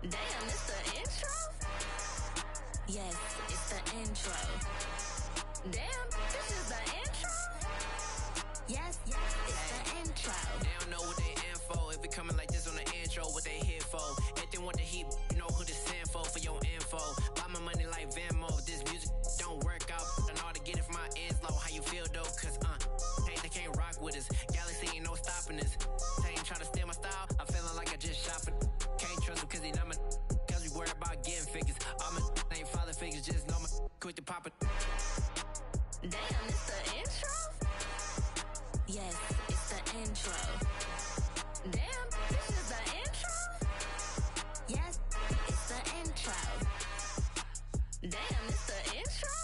Damn, it's the intro? Yes, it's the intro. Damn, this is the intro? Yes, it's the intro. They don't know what they in for. If we coming like this on the intro, what they here for? If they want the heat, you know who to send for your info. Buy my money like Venmo. If this music don't work out, I know how to get it from my ends low. How you feel though? Cause they can't rock with us. Galaxy ain't no stopping us. They ain't trying to steal my style. I'm feeling like I just shot for. Can't trust them cause they not my. Cause we worry about getting figures. All my ain't father figures, just know my quick to pop it. Damn, it's the intro? Yes, it's the intro. Damn, this is the intro? Yes, it's the intro. Damn, it's the intro?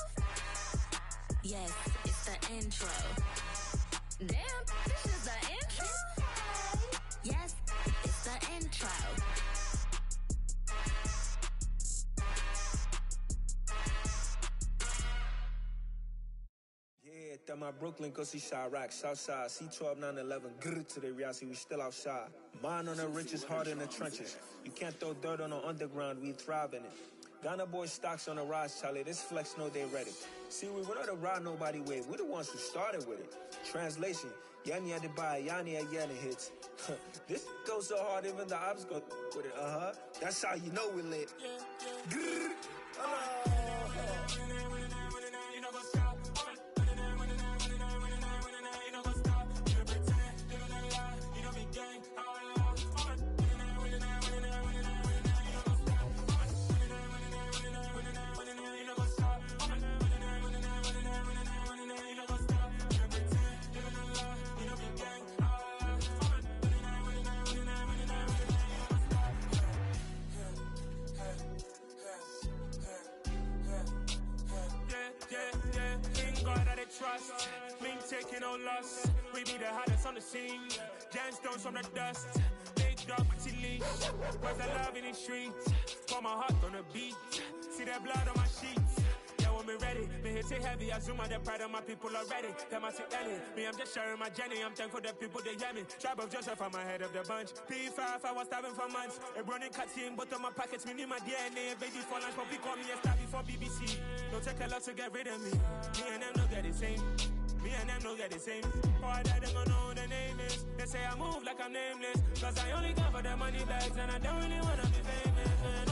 Yes, it's the intro. Damn, this is the intro? Yes, it's the intro. Yeah, that my Brooklyn, go see Chirac, Southside, C12, 911, grrr to the reality, we still outside. Mine on the richest, heart in the trenches. You can't throw dirt on the underground, we thrive in it. Ghana boy stocks on the rise, Charlie, this flex know they ready. See, we were not to ride nobody with, we're the ones who started with it. Translation, Yani had to buy, Yani had Yanni hits. This goes so hard, even the ops go with it, That's how you know we lit. Grrr, trust, me taking no loss. We be the hottest on the scene. Gemstones from the dust. Big dog, pretty leash. Where's the love in the streets? Pour my heart on the beat. See that blood on my sheets. Yeah, when me ready, me hit it heavy. I zoom out the pride of my people already. Them I see Ellie. Me, I'm just sharing my journey. I'm thankful that people they hear me. Tribe of Joseph, I'm ahead of the bunch. P5, I was starving for months. A running cuts in, but on my pockets, me need my DNA. Baby for lunch, but we call me a star before BBC. Don't take a lot to get rid of me. Me and them no get the same. Me and them no get the same. Boy, that they gon' know who the name is. They say I move like I'm nameless. Cause I only come for the money bags and I don't really wanna be famous, man.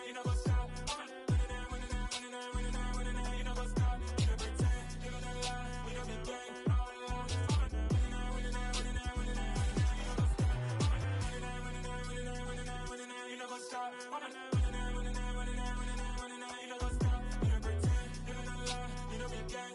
You know what's up? You know what's up? You know pretend, you know the lie, we don't be gang. You know what's up?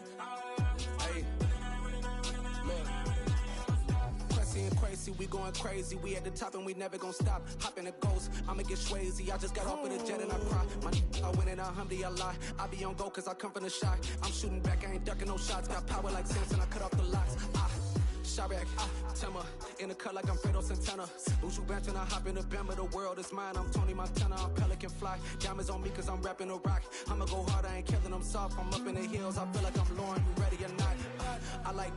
Crazy, we going crazy, we at the top and we never gon' stop. Hop in the ghost, I'ma get swayzy. I just got off with a jet and I cry. My I win in a Humvee, I lie. I be on go cause I come from the shot. I'm shooting back, I ain't ducking no shots. Got power like Samson, I cut off the locks. Chirac, Timmer, in the cut like I'm Fredo Santana. Buju Banton, I hop in the Bama, the world is mine. I'm Tony Montana, I'm Pelican Fly. Diamonds on me cause I'm rapping a rock. I'ma go hard, I ain't killing them soft. I'm up in the hills, I feel like I'm Lauren, you ready or not? I like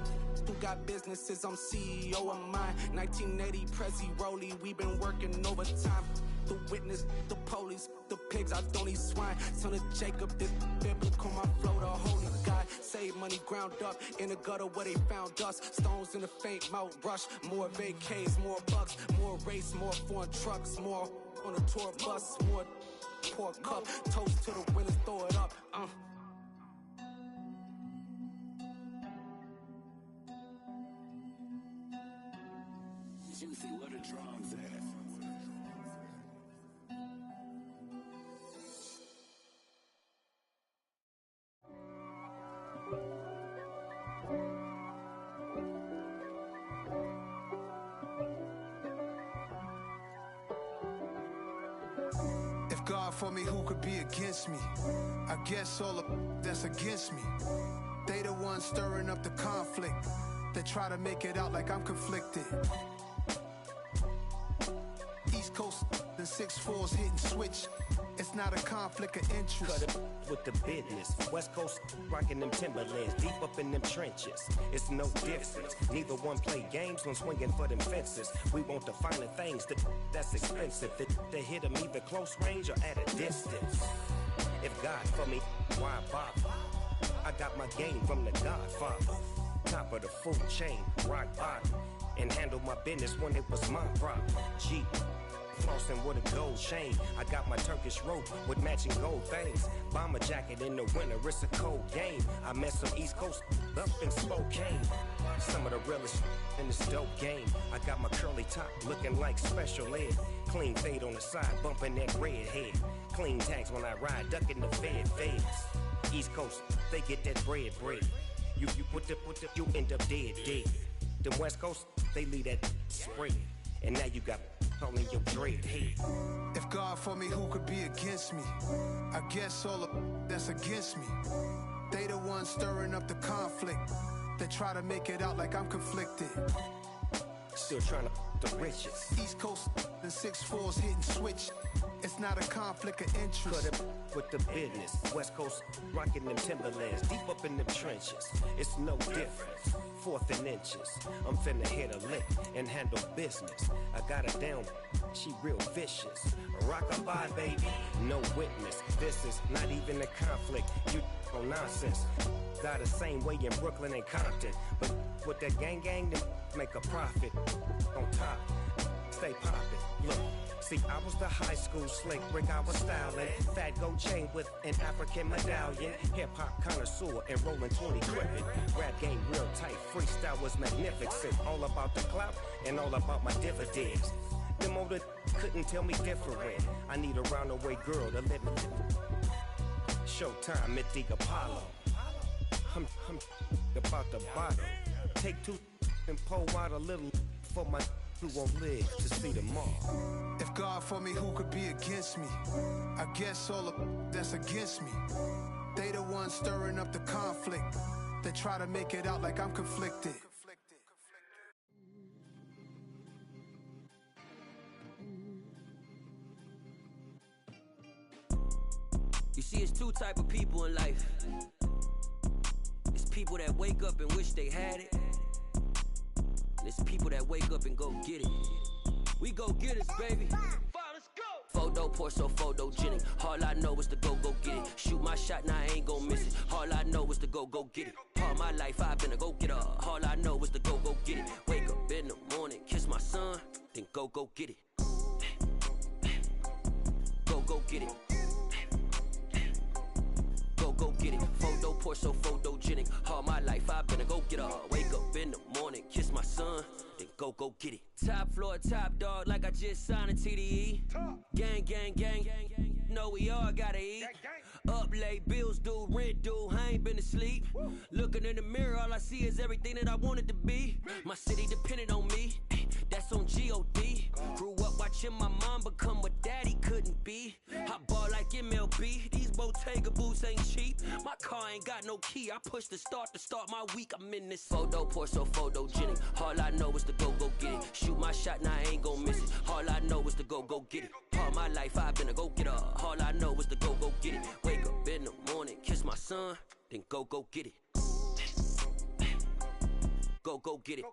who got businesses, I'm CEO of mine. 1980 Prezi Rolly, we been working overtime. The witness, the police, the pigs, I don't eat swine. Son of Jacob, this biblical, my flow, the holy God. Save money ground up in the gutter where they found us. Stones in the faint Mount Rush. More vacays, more bucks, more race, more foreign trucks, more on a tour bus, more pour cup. Toast to the winners, throw it up. Juicy, where the drums at? If God for me, who could be against me? I guess all of that's against me. They the ones stirring up the conflict. They try to make it out like I'm conflicted. East Coast, the 6-4s hitting switch. It's It's not a conflict of interest. Cut it with the business. West Coast rocking them Timberlands, deep up in them trenches. It's no difference. Neither one play games when swinging for them fences. We want the finer things that's expensive. They hit them either close range or at a distance. If God for me, why bother? I got my game from the Godfather. Top of the food chain, rock bottom. And handle my business when it was my problem. Jeep, flossing with a gold chain. I got my Turkish rope with matching gold things. Bomber jacket in the winter, it's a cold game. I met some East Coast up in Spokane. Some of the realest in this dope game. I got my curly top looking like special ed. Clean fade on the side, bumping that red head. Clean tags when I ride, ducking the feds. East Coast, they get that bread. You put the, you end up dead. Them West Coast, they leave that spread. And now you got calling your dread head. If God for me, who could be against me? I guess all of that's against me. They the ones stirring up the conflict. They try to make it out like I'm conflicted. Still trying to the riches. East Coast and 6'4s hitting switch. It's not a conflict of interest. Cut it with the business. West Coast rocking them Timberlands, deep up in them trenches. It's no difference. 4th and inches. I'm finna hit a lick and handle business. I got her down, she real vicious. Rock-a-bye, baby, no witness. This is not even a conflict. You on nonsense. Got the same way in Brooklyn and Compton. But with that gang, then make a profit. On top, stay poppin'. Look. See, I was the high school slick Rick, I was styling. Fat gold chain with an African medallion. Hip-hop connoisseur and rolling 20 crippin'. Rap game real tight, freestyle was magnificent. All about the clout and all about my dividends. Them older couldn't tell me different. I need a roundaway girl to let me. Showtime at the Apollo. I'm about the bottom. Take 2 and pull out a little for my who won't live to see tomorrow. If God for me, who could be against me? I guess all of that's against me. They the ones stirring up the conflict. They try to make it out like I'm conflicted. You see, it's 2 type of people in life. It's people that wake up and wish they had it. It's people that wake up and go get it. We go get it, baby. Let's go. Photo pour so photogenic. All I know is to go get it. Shoot my shot, now I ain't gon' miss it. All I know is to go get it. All my life I've been a go getter. All I know is to go get it. Wake up in the morning, kiss my son, then go get it. Go get it. Go get it. Photo pour so photogenic. All my life I've been a go getter. Wake up in the morning, kiss my son, then go get it. Top floor, top dog, like I just signed a TDE. Gang, know we all gotta eat. Up late, bills due, rent due, I ain't been asleep. Looking in the mirror, all I see is everything that I wanted to be. My city depended on me, that's on G.O.D. Grew up watching my mom become what daddy couldn't be. I ball like MLB, these Bottega boots ain't cheap. My car ain't got no key, I push the start to start my week. I'm in this photo pour so photogenic. All I know is to go get it. Shoot my shot, now I ain't gon' miss it. All I know is to go get it. All my life I've been a go getter. All I know is to go get it. Wake up in the morning, kiss my son, then go get it. Go get it.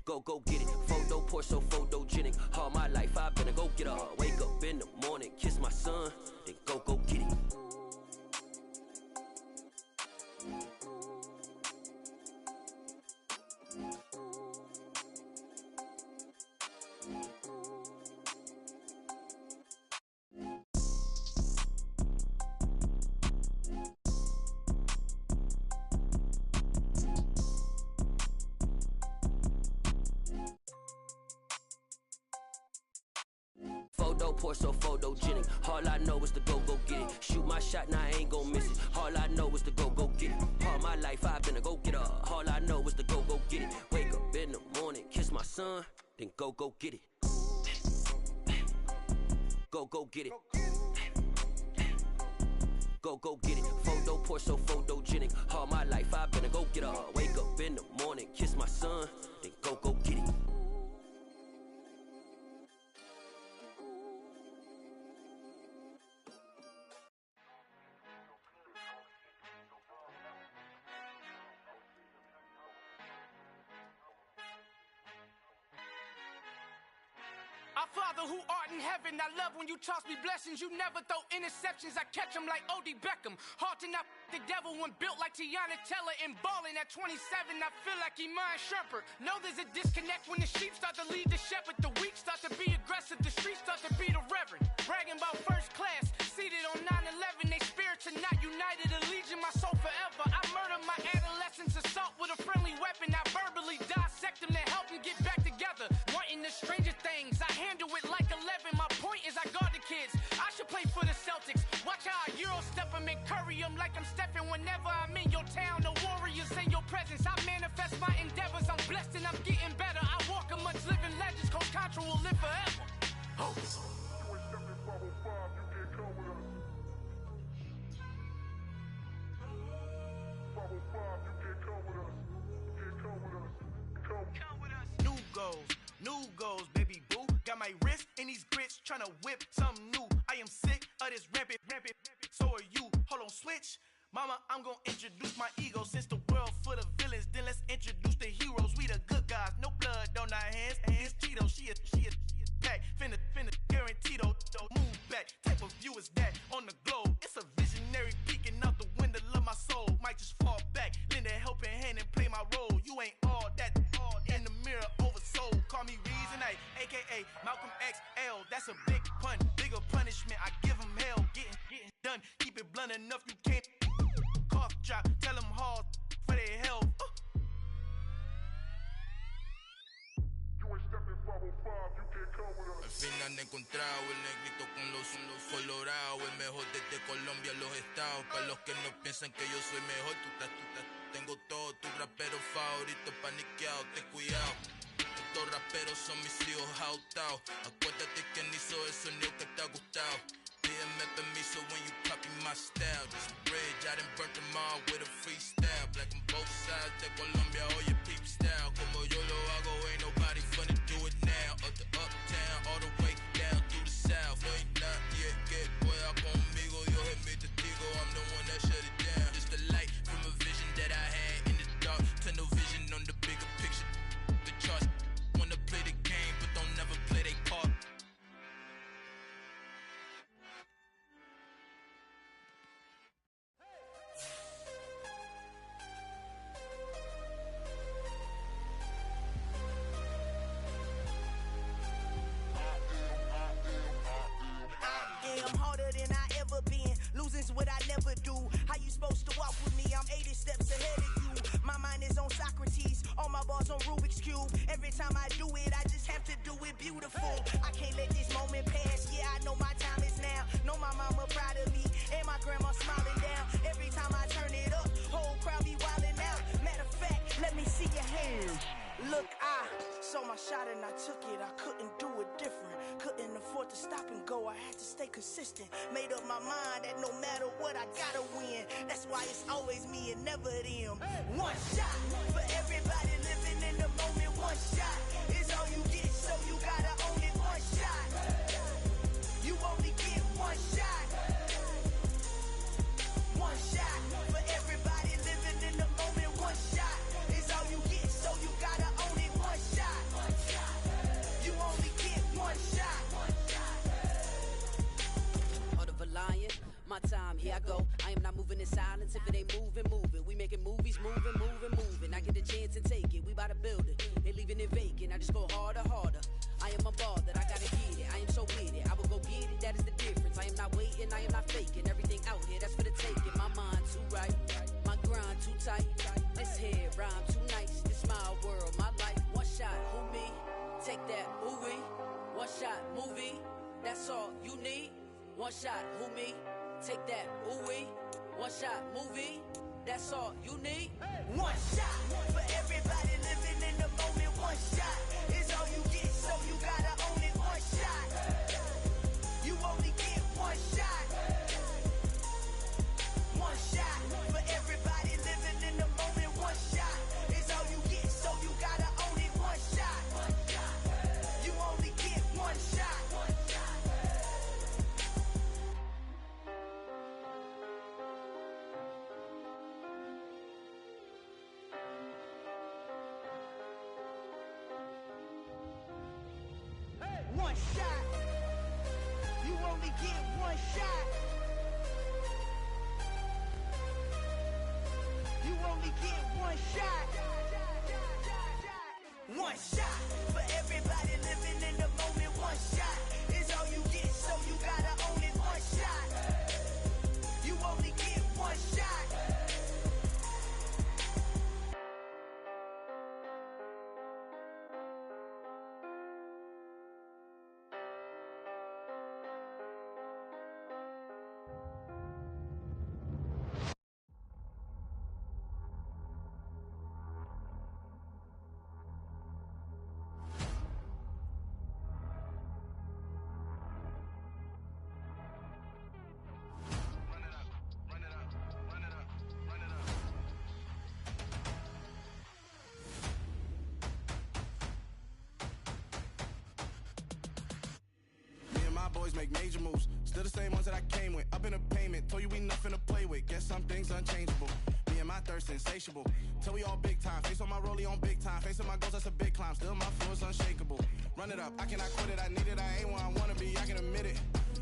Go get it. Photo pour so photogenic. All my life I've been a go getter. Wake up in the morning, kiss my son, then go get it. Photo pour so photogenic. All I know is to go get it. Shoot my shot, now I ain't gon' miss it. All I know is to go get it. All my life I've been a go getter. All I know is to go get it. Wake up in the morning, kiss my son, then go get it. Go get it. Go get it. Photo pour so photogenic. All my life I've been a go getter. Wake up in the morning, kiss my son, then go get it. Father who art in heaven, I love when you toss me blessings. You never throw interceptions, I catch them like O.D. Beckham. Hard to not the devil when built like Tiana Teller and balling at 27. I feel like Iman Shumpert. Know there's a disconnect when the sheep start to lead the shepherd. The weak start to be aggressive, the streets start to be the reverend. Bragging about first class, seated on 9/11. They spirits are not united, a legion, my soul forever. I murder my adolescence, assault with a friendly weapon. I verbally dissect them to help them get back together. Wanting the stranger things, I handle it like 11. My point is I guard the kids. I should play for the Celtics. Watch how I Euro step them and curry them like I'm stepping. Whenever I'm in your town, the warriors in your presence. I manifest my endeavors. I'm blessed and I'm getting better. I walk amongst living legends. Coach Contra will live forever. Oh. New goals, baby boo. Got my wrist in these grits, tryna whip something new. I am sick of this rampant. So are you. Hold on, switch. Mama, I'm gonna introduce my ego. Since the world full of villains, then let's introduce the heroes. We the good guys, no blood on our hands. It's Tito, she is back. Finna, guaranteed. Move back. Type of view is that on the globe? It's a visionary peeking out the window of my soul. Might just fall back, lend a helping hand and play my role. You ain't all that in the mirror oversold. Call me Reason A, aka Malcolm XL. That's a big pun, bigger punishment. I give him hell, getting done. Keep it blunt enough, you can't cough drop. Tell them hard for their health. Al fin han encontrado el negrito con los colorados, el mejor desde Colombia, los estados. Para los que no piensan que yo soy mejor, tengo todo, tu rapero favorito paniqueado, ten cuidado. Estos raperos son mis hijos jautados. Acuérdate quién hizo el sonido que te ha gustado. Pídeme permiso when you copy my style. This bridge, I done burnt them all with a freestyle. Black on both sides de Colombia, oye peep style. Como yo lo hago, ain't nobody finna do it now. Up to uptown, all the way down through the south. No hay nadie que pueda conmigo, Dios es mi testigo. I'm the one that shut it down. Just the light from a vision that I had in the dark. Tunnel vision on the bigger picture. The charts wanna play the game, but don't never play their part. I'm harder than I ever been. Losing's what I never do. How you supposed to walk with me? I'm 80 steps ahead of you. My mind is on Socrates. All my bars on Rubik's Cube. Every time I do it, I just have to do it beautiful. I can't let this moment pass. Yeah, I know my time is now. Know my mama proud of me. And my grandma smiling down. Every time I turn it up, whole crowd be wilding out. Matter of fact, let me see your hands. Look, I saw my shot and I took it. I couldn't do it different. Couldn't afford to stop and go. I had to stay consistent. Made up my mind that no matter what, I gotta win. That's why it's always me and never them. One shot for everybody living in the moment. One shot is all you get, so you gotta own it. One shot. You only get one shot. One shot for everybody living in the moment. One shot is all you get, so you gotta own it. One shot. You only get one shot. Heart of a lion, my time, here I go. I am not moving in silence. If it ain't moving, move it. We making movies, moving. I get a chance and take it. We bout to build it. They leaving it vacant. I just go harder. I am a ball that I gotta get it. I am so with it. I will go get it. That is the difference. I am not waiting. I am not faking. Everything out here, that's for the taking. My mind too right. My grind too tight. This here rhyme too nice. This my world, my life. One shot, who me? Take that, ooh wee. One shot, movie. That's all you need. One shot, who me? Take that, ooh wee. One shot, movie. That's all you need. One shot for everybody living in the moment. One shot is all you get, so you gotta own it. One shot. You only get one shot. One shot for everybody living in the moment. One shot is all you get, so you gotta own it. One shot. You only get one shot. One shot You only get one shot. You only get one shot. One shot for everybody living in the moment. One shot is all you get, so you gotta own it. One shot. You only get one shot. Boys make major moves, still the same ones that I came with. Up in a payment, told you we nothing to play with. Guess some things unchangeable. Me and my thirst insatiable. Till we all big time. Face on my rollie on big time. Facing my goals, that's a big climb. Still my flow is unshakable. Run it up, I cannot quit it. I need it, I ain't where I wanna be. I can admit it.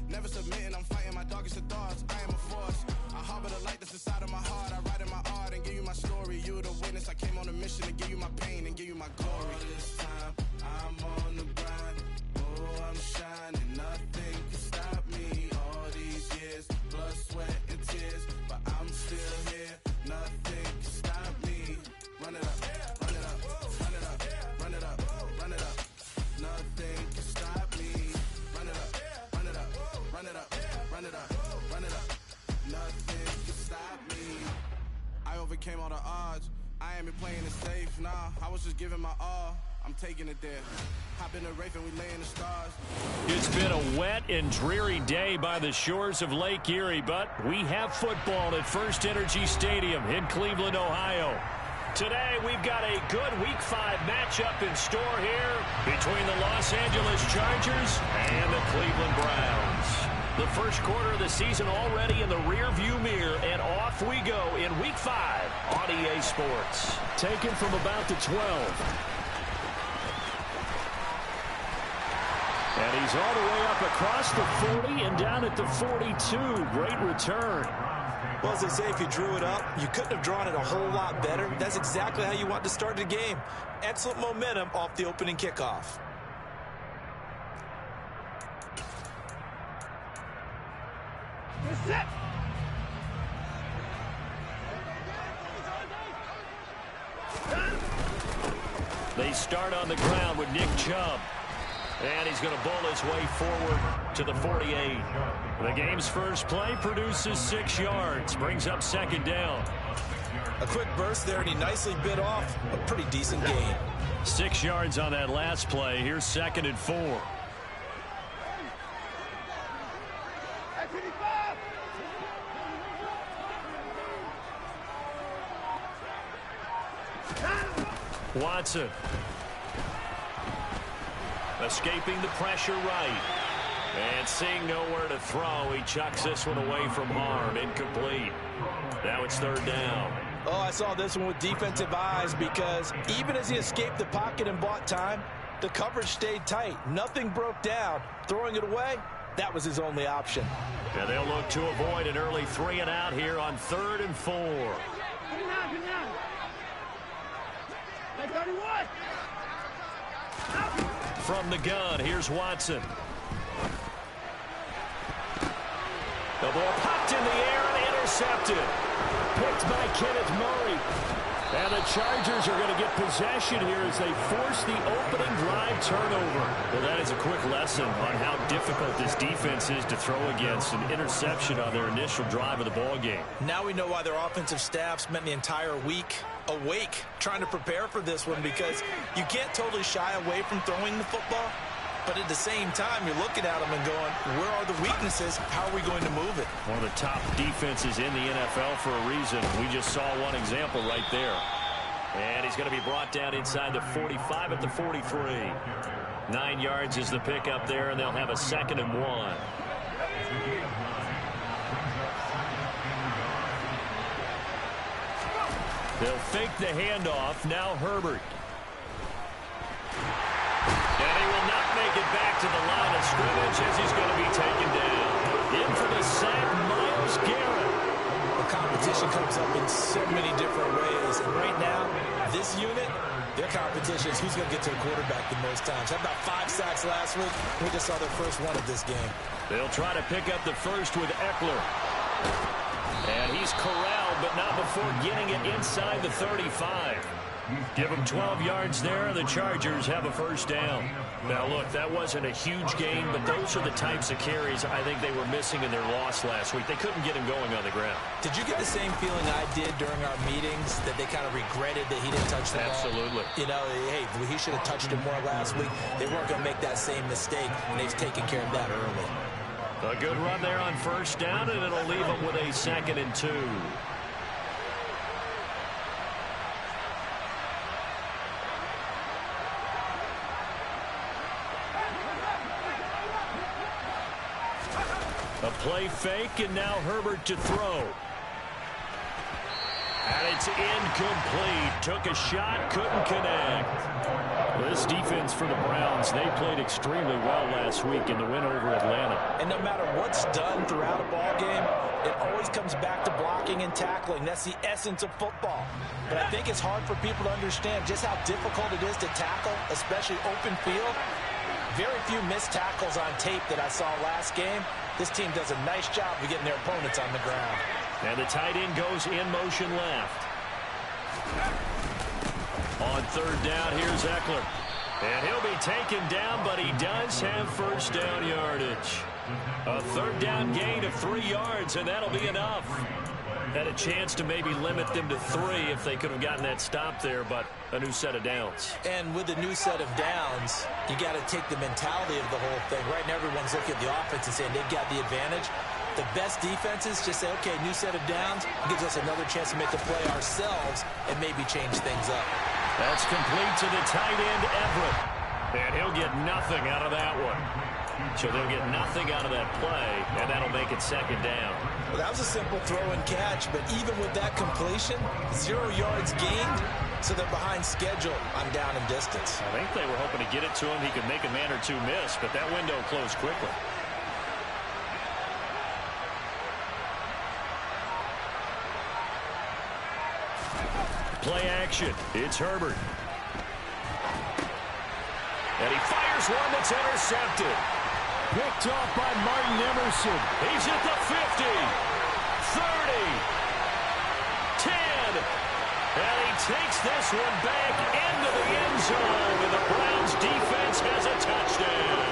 Never submitting, I'm fighting my darkest of thoughts. I am a force. I harbor the light that's inside of my heart. I write in my art and give you my story. You the witness. I came on a mission to give you my pain and give you my glory. All this time, I'm on the grind. Oh, I'm shining. Nothing can stop me. All these years, blood, sweat, and tears, but I'm still here. Nothing can stop me. Run it up, run it up, run it up, run it up, run it up. Nothing can stop me. Run it up, run it up, run it up, run it up, run it up. Nothing can stop me. I overcame all the odds. I ain't been playing it safe, nah. I was just giving my all. I'm taking it there. Hop in the Wraith and we lay in the stars. It's been a wet and dreary day by the shores of Lake Erie, but we have football at First Energy Stadium in Cleveland, Ohio. Today, we've got a good Week 5 matchup in store here between the Los Angeles Chargers and the Cleveland Browns. The first quarter of the season already in the rearview mirror, and off we go in Week 5 on EA Sports. Taken from about the 12. And he's all the way up across the 40 and down at the 42. Great return. Well, as they say, if you drew it up, you couldn't have drawn it a whole lot better. That's exactly how you want to start the game. Excellent momentum off the opening kickoff. They start on the ground with Nick Chubb. And he's going to bowl his way forward to the 48. The game's first play produces 6 yards, brings up second down. A quick burst there, and he nicely bit off a pretty decent gain. 6 yards on that last play. Here's 2nd and 4. Watson. Escaping the pressure right. And seeing nowhere to throw, he chucks this one away from harm. Incomplete. Now it's 3rd down. Oh, I saw this one with defensive eyes because even as he escaped the pocket and bought time, the coverage stayed tight. Nothing broke down. Throwing it away, that was his only option. And they'll look to avoid an early 3 and out here on 3rd and 4. From the gun, here's Watson. The ball popped in the air and intercepted. Picked by Kenneth Murray. And the Chargers are going to get possession here as they force the opening drive turnover. Well, that is a quick lesson on how difficult this defense is to throw against. An interception on their initial drive of the ball game. Now we know why their offensive staff spent the entire week awake trying to prepare for this one, because you can't totally shy away from throwing the football, but at the same time you're looking at them and going, where are the weaknesses? How are we going to move it? One of the top defenses in the NFL for a reason. We just saw one example right there. And he's going to be brought down inside the 45 at the 43. 9 yards is the pickup there, and they'll have a 2nd and 1. They'll fake the handoff. Now Herbert. And he will not make it back to the line of scrimmage as he's going to be taken down. In for the sack, Myles Garrett. The competition comes up in so many different ways. And right now, this unit, their competition is who's going to get to the quarterback the most times. Had about 5 sacks last week. We just saw their first one of this game. They'll try to pick up the first with Eckler. And he's corralled, but not before getting it inside the 35. Give them 12 yards there, and the Chargers have a first down. Now, look, that wasn't a huge game, but those are the types of carries I think they were missing in their loss last week. They couldn't get him going on the ground. Did you get the same feeling I did during our meetings, that they kind of regretted that he didn't touch the ball? Absolutely. You know, hey, he should have touched it more last week. They weren't going to make that same mistake, and they've taken care of that early. A good run there on first down, and it'll leave them with a 2nd and 2. A play fake, and now Herbert to throw. And it's incomplete. Took a shot, couldn't connect. This defense for the Browns, they played extremely well last week in the win over Atlanta. And no matter what's done throughout a ball game, it always comes back to blocking and tackling. That's the essence of football. But I think it's hard for people to understand just how difficult it is to tackle, especially open field. Very few missed tackles on tape that I saw last game. This team does a nice job of getting their opponents on the ground. And the tight end goes in motion left. On third down, here's Eckler. And he'll be taken down, but he does have first down yardage. A third down gain of 3 yards, and that'll be enough. Had a chance to maybe limit them to 3 if they could have gotten that stop there, but a new set of downs. And with a new set of downs, you got to take the mentality of the whole thing. Right now, everyone's looking at the offense and saying they've got the advantage. The best defenses just say, okay, new set of downs. It gives us another chance to make a play ourselves and maybe change things up. That's complete to the tight end, Everett. And he'll get nothing out of that one. So they'll get nothing out of that play, and that'll make it 2nd down. Well, that was a simple throw and catch, but even with that completion, 0 yards gained, so they're behind schedule on down and distance. I think they were hoping to get it to him. He could make a man or two miss, but that window closed quickly. Play action. It's Herbert. And he fires one that's intercepted. Picked off by Martin Emerson. He's at the 50, 30, 10. And he takes this one back into the end zone. And the Browns defense has a touchdown.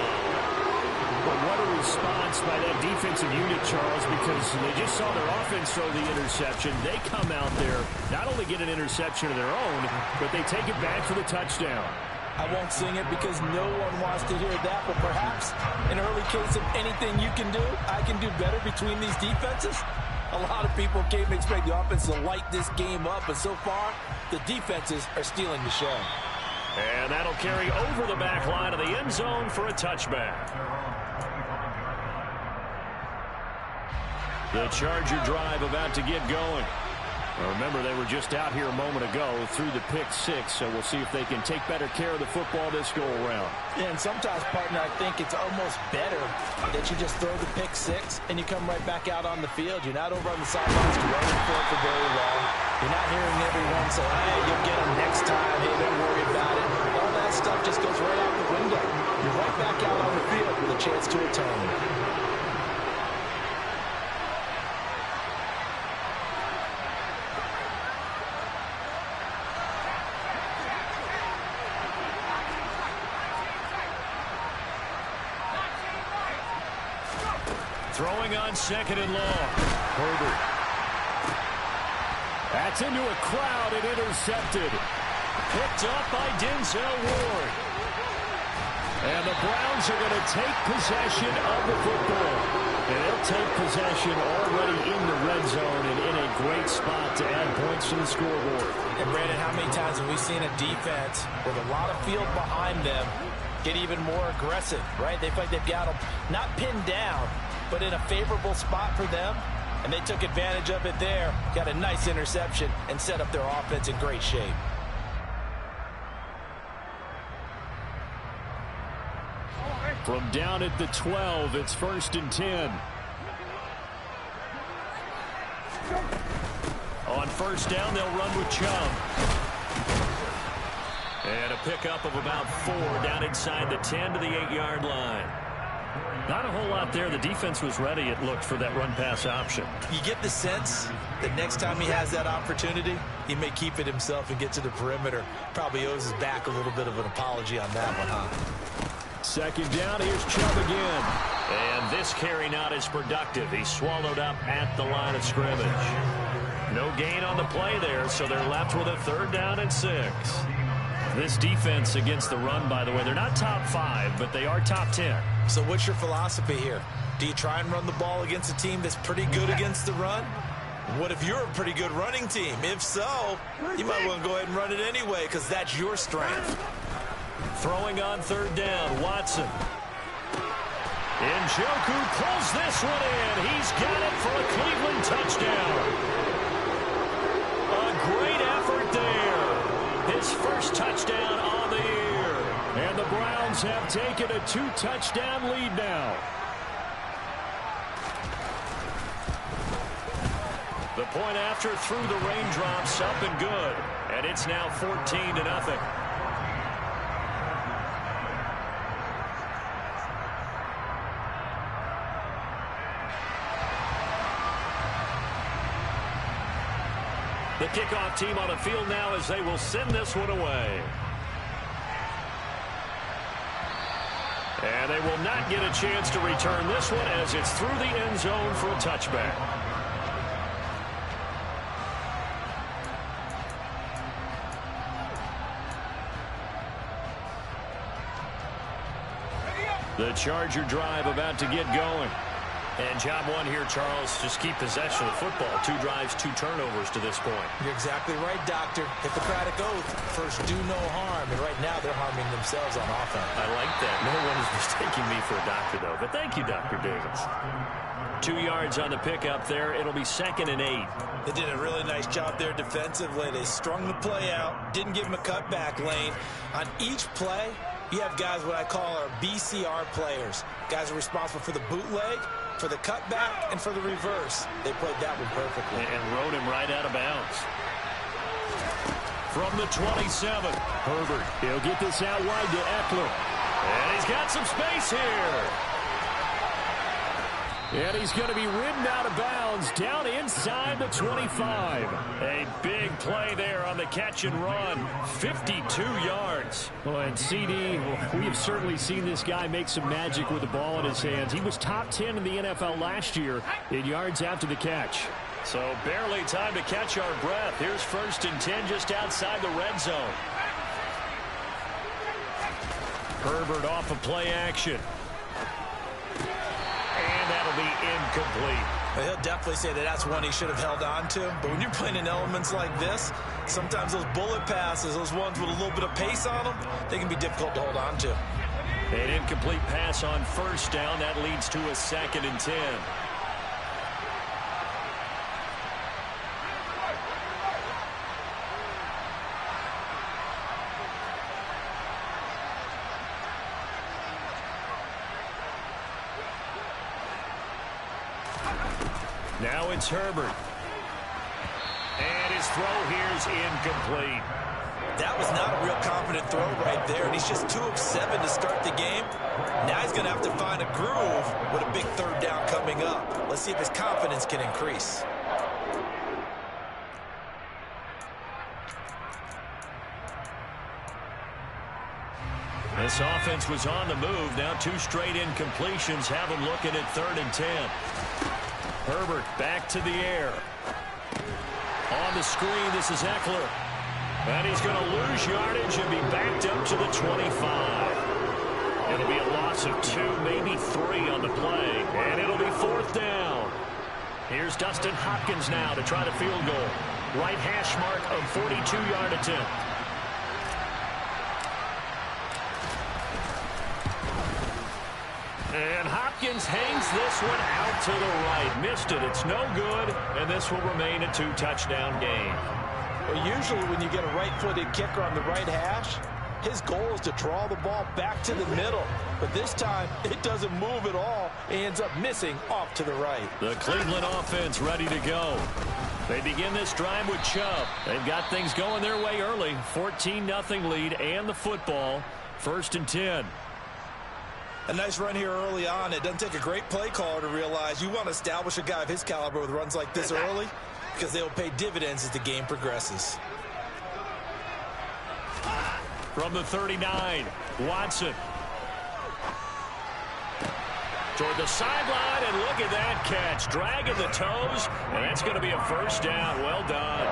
But what a response by that defensive unit, Charles, because they just saw their offense throw the interception. They come out there, not only get an interception of their own, but they take it back for the touchdown. I won't sing it because no one wants to hear that, but perhaps an early case of anything you can do, I can do better between these defenses. A lot of people came to expect the offense to light this game up, but so far, the defenses are stealing the show. And that'll carry over the back line of the end zone for a touchback. The Charger drive about to get going. Remember, they were just out here a moment ago through the pick 6, so we'll see if they can take better care of the football this go-around. Yeah, and sometimes, partner, I think it's almost better that you just throw the pick 6 and you come right back out on the field. You're not over on the sidelines running for it for very long. You're not hearing everyone say, hey, you'll get them next time. Hey, don't worry about it. All that stuff just goes right out the window. You're right back out on the field with a chance to atone. Throwing on 2nd and long. Herbert. That's into a crowd and intercepted. Picked up by Denzel Ward. And the Browns are going to take possession of the football. And they'll take possession already in the red zone and in a great spot to add points to the scoreboard. And Brandon, how many times have we seen a defense with a lot of field behind them get even more aggressive, right? They feel like they've got them not pinned down, but in a favorable spot for them, and they took advantage of it there, got a nice interception, and set up their offense in great shape. From down at the 12, it's 1st and 10. first down. They'll run with Chubb. And a pickup of about 4 down inside the 10 to the 8-yard line. Not a whole lot there. The defense was ready, it looked, for that run-pass option. You get the sense that next time he has that opportunity, he may keep it himself and get to the perimeter. Probably owes his back a little bit of an apology on that one, huh? Second down, here's Chubb again. And this carry not as productive. He's swallowed up at the line of scrimmage. No gain on the play there, so they're left with a 3rd down and 6. This defense against the run, by the way, they're not top 5, but they are top 10. So what's your philosophy here? Do you try and run the ball against a team that's pretty good against the run? What if you're a pretty good running team? If so, you might want to go ahead and run it anyway because that's your strength. Throwing on 3rd down, Watson. Njoku pulls this one in. He's got it for a Cleveland touchdown. A great effort there. His first touchdown on the year. And the Browns have taken a 2-touchdown lead now. The point after through the raindrops, up and good. And it's now 14-0. The kickoff team on the field now as they will send this one away. And they will not get a chance to return this one as it's through the end zone for a touchback. The Charger drive about to get going. And job one here, Charles, just keep possession of the football. 2 drives, 2 turnovers to this point. You're exactly right, Doctor. Hippocratic oath. First, do no harm. And right now, they're harming themselves on offense. I like that. No one is mistaking me for a doctor, though. But thank you, Dr. Davis. 2 yards on the pickup there. It'll be 2nd and 8. They did a really nice job there defensively. They strung the play out. Didn't give them a cutback lane. On each play, you have guys what I call our BCR players. Guys are responsible for the bootleg, for the cutback, and for the reverse. They played that one perfectly. And rode him right out of bounds. From the 27, Herbert. He'll get this out wide to Eckler. And he's got some space here. And he's going to be ridden out of bounds down inside the 25. A big play there on the catch and run. 52 yards. Well, and CD, we have certainly seen this guy make some magic with the ball in his hands. He was top 10 in the NFL last year in yards after the catch. So barely time to catch our breath. Here's 1st and 10 just outside the red zone. Herbert off of play action. And that'll be incomplete. He'll definitely say that that's one he should have held on to. But when you're playing in elements like this, sometimes those bullet passes, those ones with a little bit of pace on them, they can be difficult to hold on to. An incomplete pass on 1st down. That leads to a 2nd and 10. Now it's Herbert. And his throw here's incomplete. That was not a real confident throw right there, and he's just 2 of 7 to start the game. Now he's going to have to find a groove with a big 3rd down coming up. Let's see if his confidence can increase. This offense was on the move. Now 2 straight incompletions have him looking at 3rd and 10. Herbert back to the air. On the screen, this is Eckler. And he's going to lose yardage and be backed up to the 25. It'll be a loss of 2, maybe 3 on the play. And it'll be 4th down. Here's Dustin Hopkins now to try the field goal. Right hash mark of 42-yard attempt. And Hopkins hangs this one out to the right. Missed it. It's no good. And this will remain a 2-touchdown game. Well, usually when you get a right-footed kicker on the right hash, His goal is to draw the ball back to the middle. But this time, it doesn't move at all. He ends up missing off to the right. The Cleveland offense ready to go. They begin this drive with Chubb. They've got things going their way early. 14-0 lead and the football. 1st and 10. A nice run here early on. It doesn't take a great play caller to realize you want to establish a guy of his caliber with runs like this early because they'll pay dividends as the game progresses. From the 39, Watson. Toward the sideline, and look at that catch. Dragging the toes, and that's going to be a first down. Well done.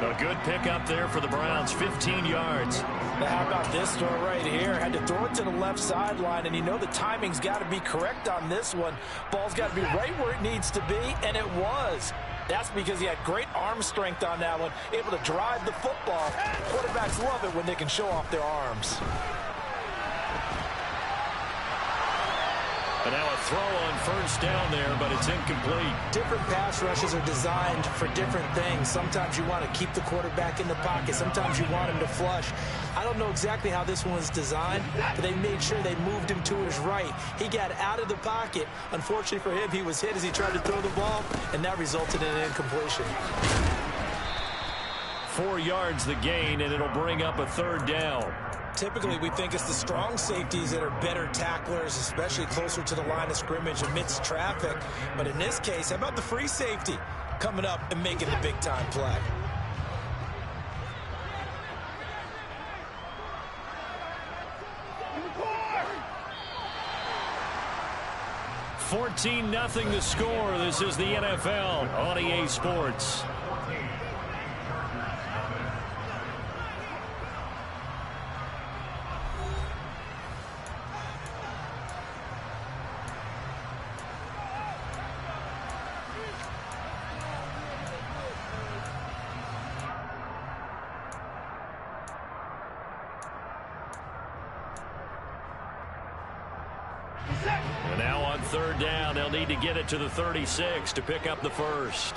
A good pickup there for the Browns, 15 yards. Now how about this throw right here? Had to throw it to the left sideline, and you know the timing's got to be correct on this one. Ball's got to be right where it needs to be, and it was. That's because he had great arm strength on that one, able to drive the football. Quarterbacks love it when they can show off their arms. And now a throw on first down there, but it's incomplete. Different pass rushes are designed for different things. Sometimes you want to keep the quarterback in the pocket. Sometimes you want him to flush. I don't know exactly how this one was designed, but they made sure they moved him to his right. He got out of the pocket. Unfortunately for him, he was hit as he tried to throw the ball, and that resulted in an incompletion. 4 yards the gain, and it'll bring up a third down. Typically, we think it's the strong safeties that are better tacklers, especially closer to the line of scrimmage amidst traffic. But in this case, how about the free safety coming up and making the big-time play? $14-0 the score. This is the NFL on EA Sports. And now on third down, they'll need to get it to the 36 to pick up the first.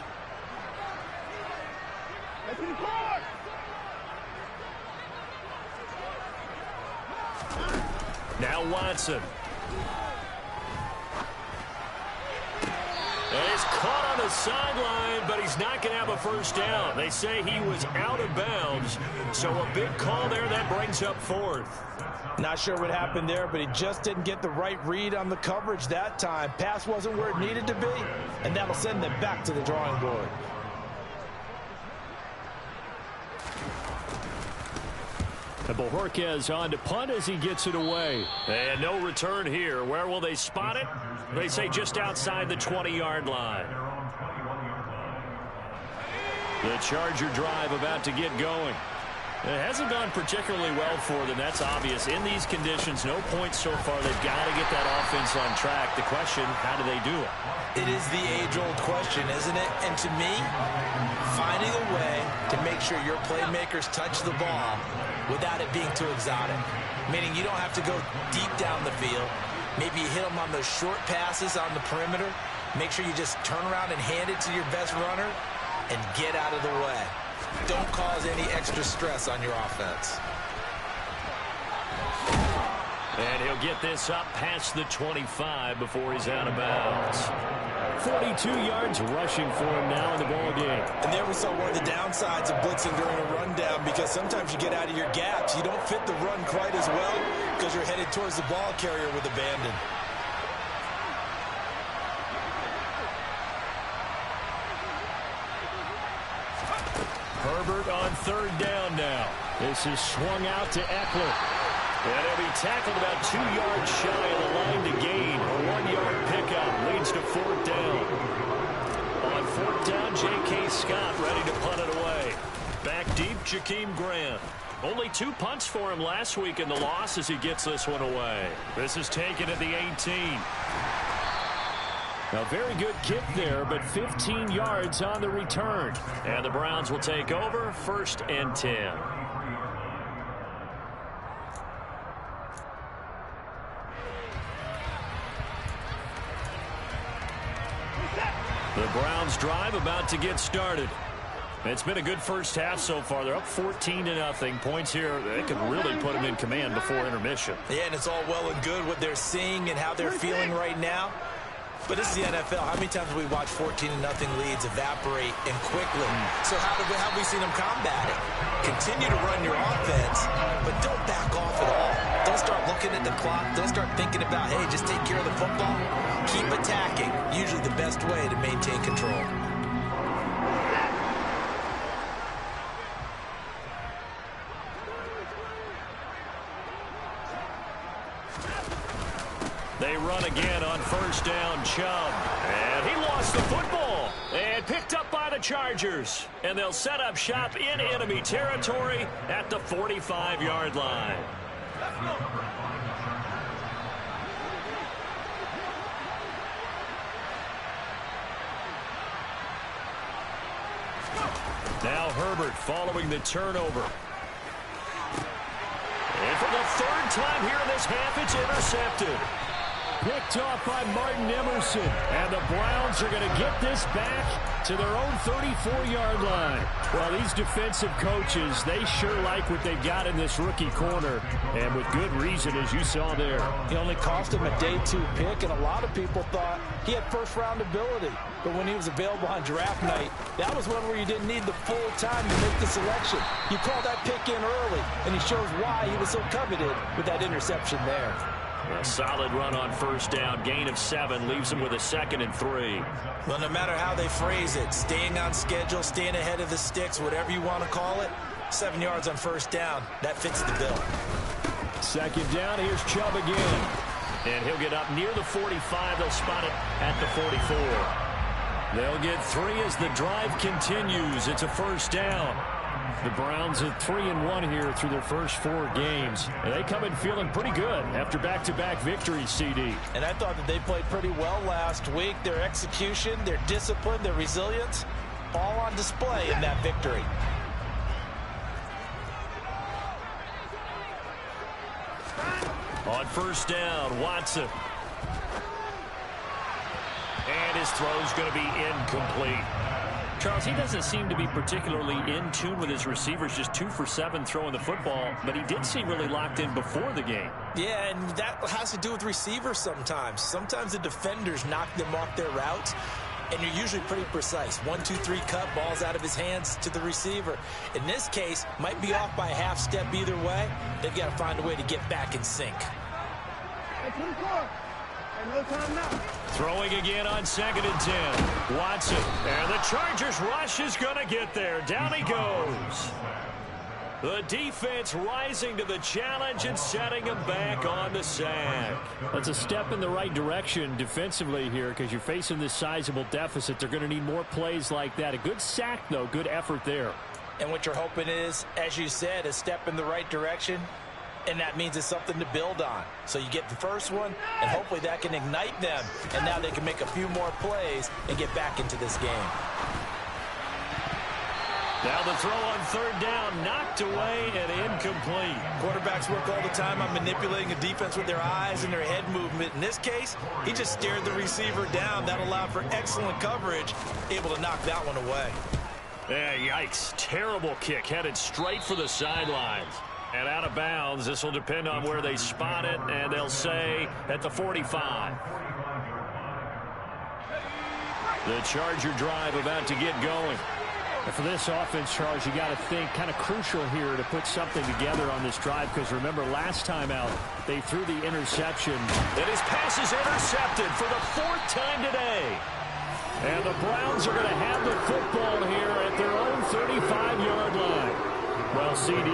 Now Watson. And he's caught on the sideline, but he's not going to have a first down. They say he was out of bounds, so a big call there that brings up fourth. Not sure what happened there, but he just didn't get the right read on the coverage that time. Pass wasn't where it needed to be, and that'll send them back to the drawing board. And Bojorquez on to punt as he gets it away. And no return here. Where will they spot it? They say just outside the 20-yard line. The Charger drive about to get going. It hasn't gone particularly well for them. That's obvious. In these conditions, no points so far. They've got to get that offense on track. The question, how do they do it? It is the age-old question, isn't it? And to me, finding a way to make sure your playmakers touch the ball without it being too exotic. Meaning you don't have to go deep down the field. Maybe you hit them on those short passes on the perimeter. Make sure you just turn around and hand it to your best runner and get out of the way. Don't cause any extra stress on your offense. And he'll get this up past the 25 before he's out of bounds. 42 yards rushing for him now in the ball game. And there we saw one of the downsides of blitzing during a rundown, because sometimes you get out of your gaps. You don't fit the run quite as well because you're headed towards the ball carrier with abandon. Herbert on third down now. This is swung out to Eckler. And he'll be tackled about 2 yards shy of the line to gain. A 1-yard pickup leads to fourth down. On fourth down, J.K. Scott ready to punt it away. Back deep, Jakeem Grant. Only 2 punts for him last week in the loss as he gets this one away. This is taken at the 18. A very good kick there, but 15 yards on the return. And the Browns will take over, 1st and 10. The Browns drive about to get started. It's been a good first half so far. They're up 14-0. Points here, they could really put them in command before intermission. Yeah, and it's all well and good what they're seeing and how they're feeling right now. But this is the NFL. How many times have we watched 14-0 leads evaporate and quickly? So how have we seen them combat it? Continue to run your offense, but don't back off at all. Don't start looking at the clock. Don't start thinking about, hey, just take care of the football. Keep attacking. Usually the best way to maintain control. They run again on first down, Chubb. And he lost the football. And picked up by the Chargers. And they'll set up shop in enemy territory at the 45-yard line. Now Herbert following the turnover. And for the third time here in this half, it's intercepted. Picked off by Martin Emerson. And the Browns are going to get this back to their own 34-yard line. Well, these defensive coaches, they sure like what they've got in this rookie corner. And with good reason, as you saw there. He only cost him a day 2 pick, and a lot of people thought he had first-round ability. But when he was available on draft night, that was one where you didn't need the full time to make the selection. You called that pick in early, and he shows why he was so coveted with that interception there. A solid run on first down. Gain of 7 leaves him with a 2nd and 3. Well, no matter how they phrase it, staying on schedule, staying ahead of the sticks, whatever you want to call it, 7 yards on first down, that fits the bill. 2nd down, here's Chubb again. And he'll get up near the 45. They'll spot it at the 44. They'll get 3 as the drive continues. It's a first down. The Browns at 3-1 here through their first 4 games. And they come in feeling pretty good after back-to-back victories, CD. And I thought that they played pretty well last week. Their execution, their discipline, their resilience, all on display in that victory. On first down, Watson. And his throw's going to be incomplete. Charles, he doesn't seem to be particularly in tune with his receivers, just 2 for 7 throwing the football, but he did seem really locked in before the game. Yeah, and that has to do with receivers sometimes. Sometimes the defenders knock them off their routes, and you're usually pretty precise. 1, 2, 3 cut, balls out of his hands to the receiver. In this case, might be off by a half step either way. They've got to find a way to get back in sync. Throwing again on 2nd and 10. Watson. And the Chargers rush is going to get there. Down he goes. The defense rising to the challenge and setting him back on the sack. That's a step in the right direction defensively here because you're facing this sizable deficit. They're going to need more plays like that. A good sack, though. Good effort there. And what you're hoping is, as you said, a step in the right direction. And that means it's something to build on. So you get the first one, and hopefully that can ignite them. And now they can make a few more plays and get back into this game. Now the throw on 3rd down, knocked away and incomplete. Quarterbacks work all the time on manipulating a defense with their eyes and their head movement. In this case, he just stared the receiver down. That allowed for excellent coverage, able to knock that one away. Yeah, yikes. Terrible kick, headed straight for the sidelines. And out of bounds. This will depend on where they spot it, and they'll say at the 45. The Charger drive about to get going. And for this offense, Charles, you got to think kind of crucial here to put something together on this drive because remember last time out they threw the interception. And his pass is intercepted for the 4th time today. And the Browns are going to have the football here at their own 35-yard line. Well, CD,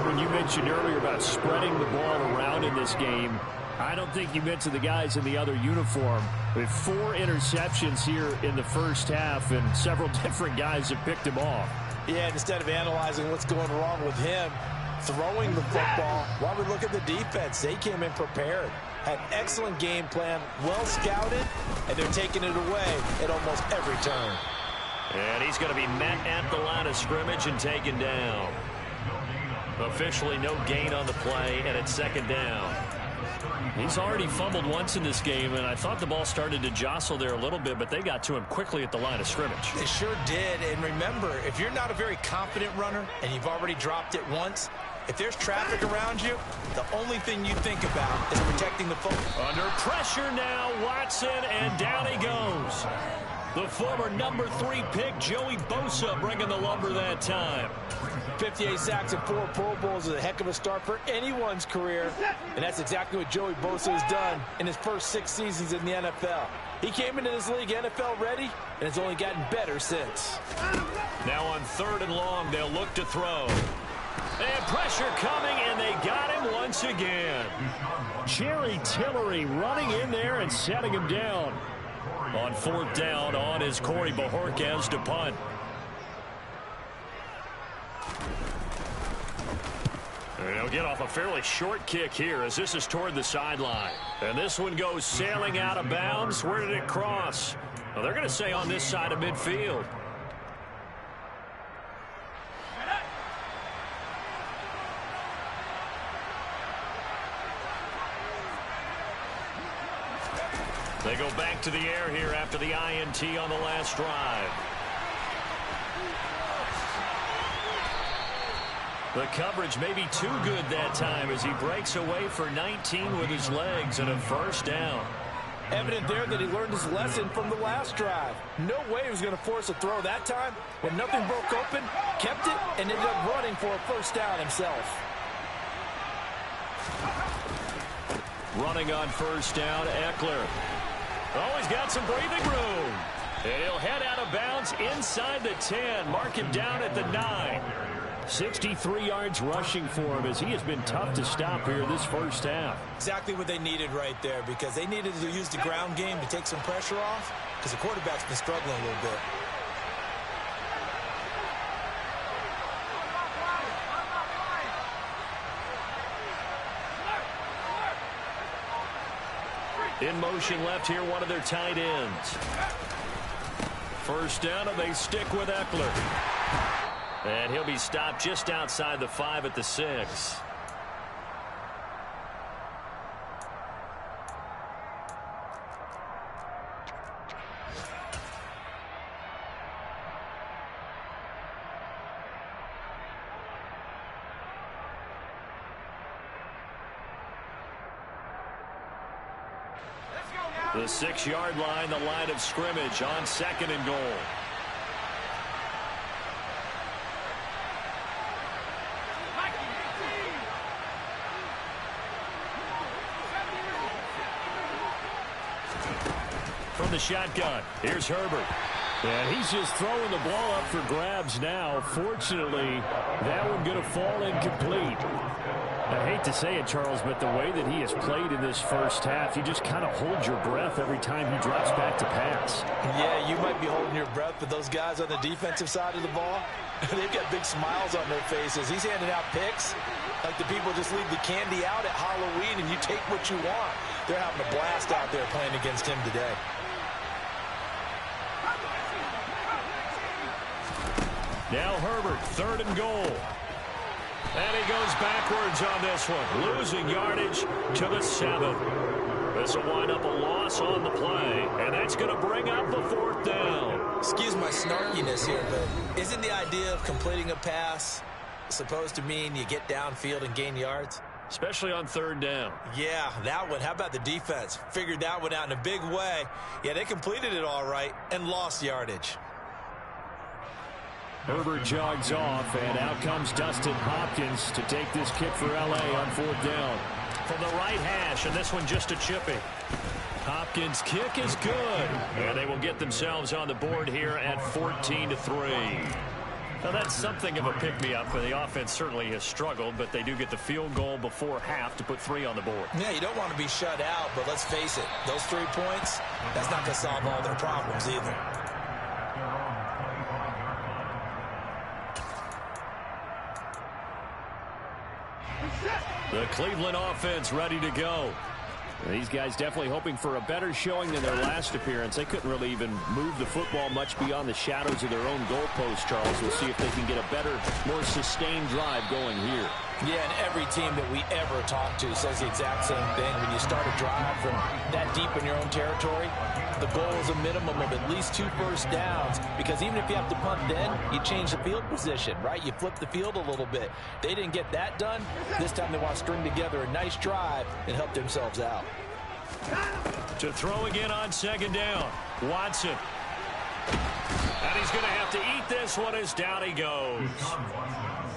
when you mentioned earlier about spreading the ball around in this game, I don't think you mentioned the guys in the other uniform. With 4 interceptions here in the first half, and several different guys have picked him off. Yeah, instead of analyzing what's going wrong with him, throwing the football, while we look at the defense, they came in prepared. Had excellent game plan, well scouted, and they're taking it away at almost every turn. And he's going to be met at the line of scrimmage and taken down. Officially no gain on the play, and it's 2nd down. He's already fumbled once in this game, and I thought the ball started to jostle there a little bit, but they got to him quickly at the line of scrimmage. They sure did. And remember, if you're not a very confident runner and you've already dropped it once, if there's traffic around you, the only thing you think about is protecting the football. Under pressure now, Watson, and down he goes. The former number 3 pick, Joey Bosa, bringing the lumber that time. 58 sacks and 4 Pro Bowls is a heck of a start for anyone's career, and that's exactly what Joey Bosa has done in his first 6 seasons in the NFL. He came into this league NFL ready, and it's only gotten better since. Now on 3rd and long, they'll look to throw. And pressure coming, and they got him once again. Jerry Tillery running in there and setting him down. On 4th down, on is Corey Bojorquez to punt. And he'll get off a fairly short kick here as this is toward the sideline. And this one goes sailing out of bounds. Where did it cross? Well, they're going to say on this side of midfield. They go back to the air here after the INT on the last drive. The coverage may be too good that time as he breaks away for 19 with his legs and a 1st down. Evident there that he learned his lesson from the last drive. No way he was going to force a throw that time. When nothing broke open, kept it, and ended up running for a 1st down himself. Running on 1st down, Eckler. Oh, he's got some breathing room. And he'll head out of bounds inside the 10. Mark him down at the 9. 63 yards rushing for him as he has been tough to stop here this 1st half. Exactly what they needed right there, because they needed to use the ground game to take some pressure off, because the quarterback's been struggling a little bit. In motion left here, one of their tight ends. 1st down, and they stick with Eckler. And he'll be stopped just outside the 5 at the 6. The 6-yard line, the line of scrimmage on 2nd and goal. From the shotgun, here's Herbert. And he's just throwing the ball up for grabs now. Fortunately, that one going to fall incomplete. I hate to say it, Charles, but the way that he has played in this 1st half, you just kind of hold your breath every time he drops back to pass. Yeah, you might be holding your breath, but those guys on the defensive side of the ball, they've got big smiles on their faces. He's handing out picks like the people just leave the candy out at Halloween and you take what you want. They're having a blast out there playing against him today. Now Herbert, 3rd and goal. And he goes backwards on this one, losing yardage to the 7. This will wind up a loss on the play, and that's going to bring up the 4th down. Excuse my snarkiness here, but isn't the idea of completing a pass supposed to mean you get downfield and gain yards? Especially on 3rd down. Yeah, that one. How about the defense? Figured that one out in a big way. Yeah, they completed it all right and lost yardage. Herbert jogs off, and out comes Dustin Hopkins to take this kick for L.A. on 4th down. From the right hash, and this one just a chippy. Hopkins' kick is good. And they will get themselves on the board here at 14-3. Now, that's something of a pick-me-up, but the offense certainly has struggled, but they do get the field goal before half to put 3 on the board. Yeah, you don't want to be shut out, but let's face it, those 3 points, that's not going to solve all their problems either. The Cleveland offense ready to go. These guys definitely hoping for a better showing than their last appearance. They couldn't really even move the football much beyond the shadows of their own goalpost, Charles. We'll see if they can get a better, more sustained drive going here. Yeah, and every team that we ever talk to says the exact same thing. When you start a drive from that deep in your own territory, the goal is a minimum of at least 2 first downs, because even if you have to punt then, you change the field position, right? You flip the field a little bit. They didn't get that done. This time they want to string together a nice drive and help themselves out. To throw again on second down, Watson. And he's going to have to eat this one as down he goes.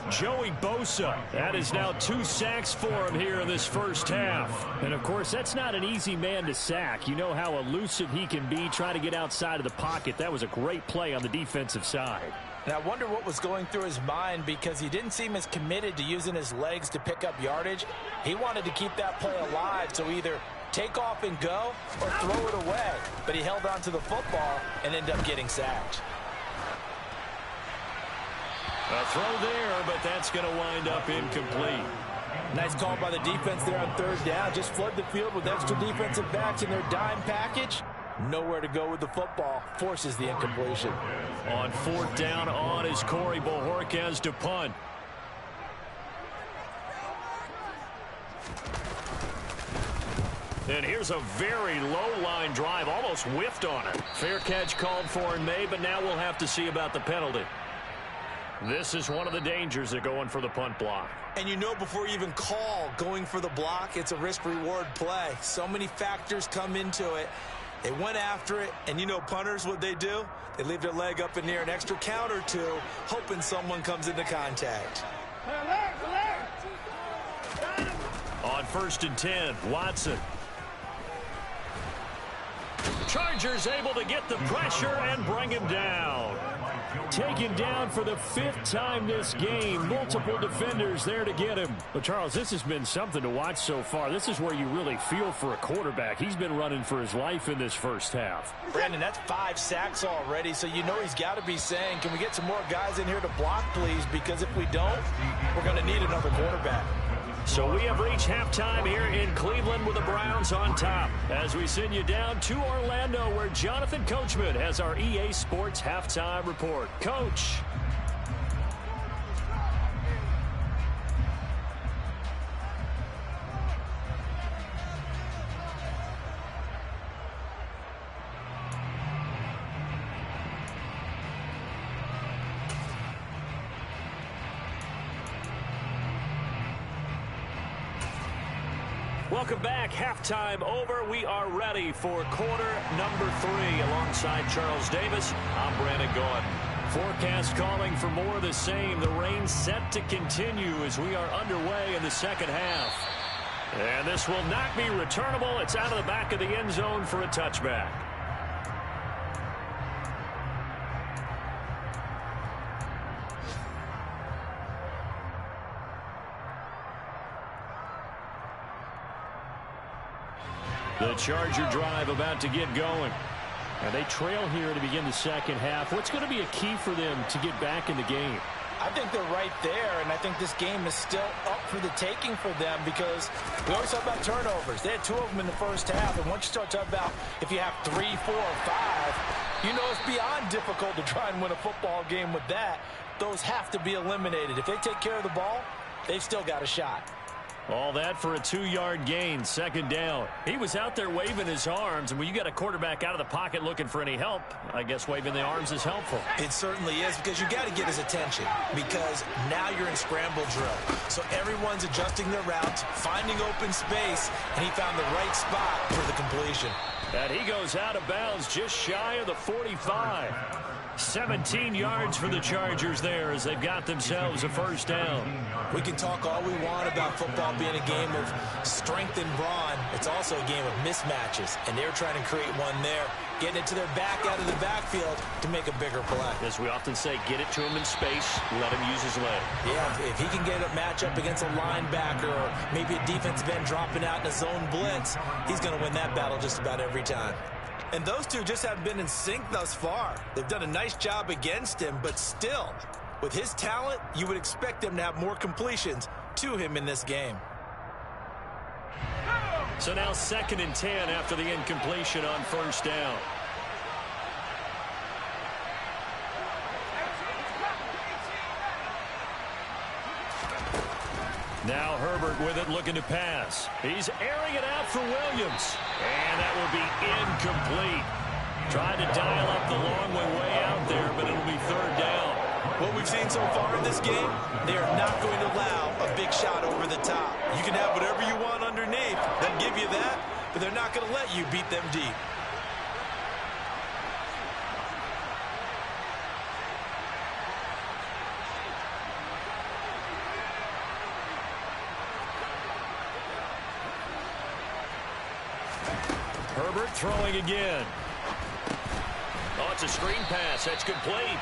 Joey Bosa, that is now 2 sacks for him here in this first half. And, of course, that's not an easy man to sack. You know how elusive he can be trying to get outside of the pocket. That was a great play on the defensive side. And I wonder what was going through his mind, because he didn't seem as committed to using his legs to pick up yardage. He wanted to keep that play alive, so either take off and go or throw it away. But he held on to the football and ended up getting sacked. A throw there, but that's going to wind up incomplete. Nice call by the defense there on third down. Just flood the field with extra defensive backs in their dime package. Nowhere to go with the football. Forces the incompletion. On fourth down on is Corey Bojorquez to punt. And here's a very low-line drive, almost whiffed on it. Fair catch called for and made, but now we'll have to see about the penalty. This is one of the dangers of going for the punt block. And you know, before you even call going for the block, it's a risk-reward play. So many factors come into it. They went after it, and you know punters, what they do? They leave their leg up in the air an extra count or two, hoping someone comes into contact. On 1st and 10, Watson. Chargers able to get the pressure and bring him down. Taken down for the 5th time this game. Multiple defenders there to get him. But, Charles, this has been something to watch so far. This is where you really feel for a quarterback. He's been running for his life in this first half. Brandon, that's 5 sacks already, so you know he's got to be saying, can we get some more guys in here to block, please? Because if we don't, we're going to need another quarterback. So we have reached halftime here in Cleveland with the Browns on top, as we send you down to Orlando, where Jonathan Coachman has our EA Sports halftime report. Coach. Welcome back. Halftime over. We are ready for quarter number 3. Alongside Charles Davis, I'm Brandon GOI. Forecast calling for more of the same. The rain set to continue as we are underway in the second half. And this will not be returnable. It's out of the back of the end zone for a touchback. The Charger drive about to get going. And they trail here to begin the second half. What's going to be a key for them to get back in the game? I think they're right there, and I think this game is still up for the taking for them, because we always talk about turnovers. They had 2 of them in the first half, and once you start talking about if you have 3, 4, or 5, you know it's beyond difficult to try and win a football game with that. Those have to be eliminated. If they take care of the ball, they've still got a shot. All that for a 2-yard gain, second down. He was out there waving his arms, and when you got a quarterback out of the pocket looking for any help, I guess waving the arms is helpful. It certainly is, because you got to get his attention, because now you're in scramble drill. So everyone's adjusting their routes, finding open space, and he found the right spot for the completion. And he goes out of bounds just shy of the 45. 17 yards for the Chargers there as they've got themselves a first down. We can talk all we want about football being a game of strength and brawn. It's also a game of mismatches, and they're trying to create one there, getting it to their back out of the backfield to make a bigger play. As we often say, get it to him in space, let him use his leg. Yeah, if he can get a matchup against a linebacker or maybe a defensive end dropping out in a zone blitz, he's going to win that battle just about every time. And those two just haven't been in sync thus far. They've done a nice job against him, but still, with his talent, you would expect them to have more completions to him in this game. So now 2nd and 10 after the incompletion on first down. with it, looking to pass. He's airing it out for Williams. And that will be incomplete. Tried to dial up the long way out there, but it'll be third down. What we've seen so far in this game, they are not going to allow a big shot over the top. You can have whatever you want underneath. They'll give you that, but they're not going to let you beat them deep. Herbert throwing again. Oh, it's a screen pass. That's complete.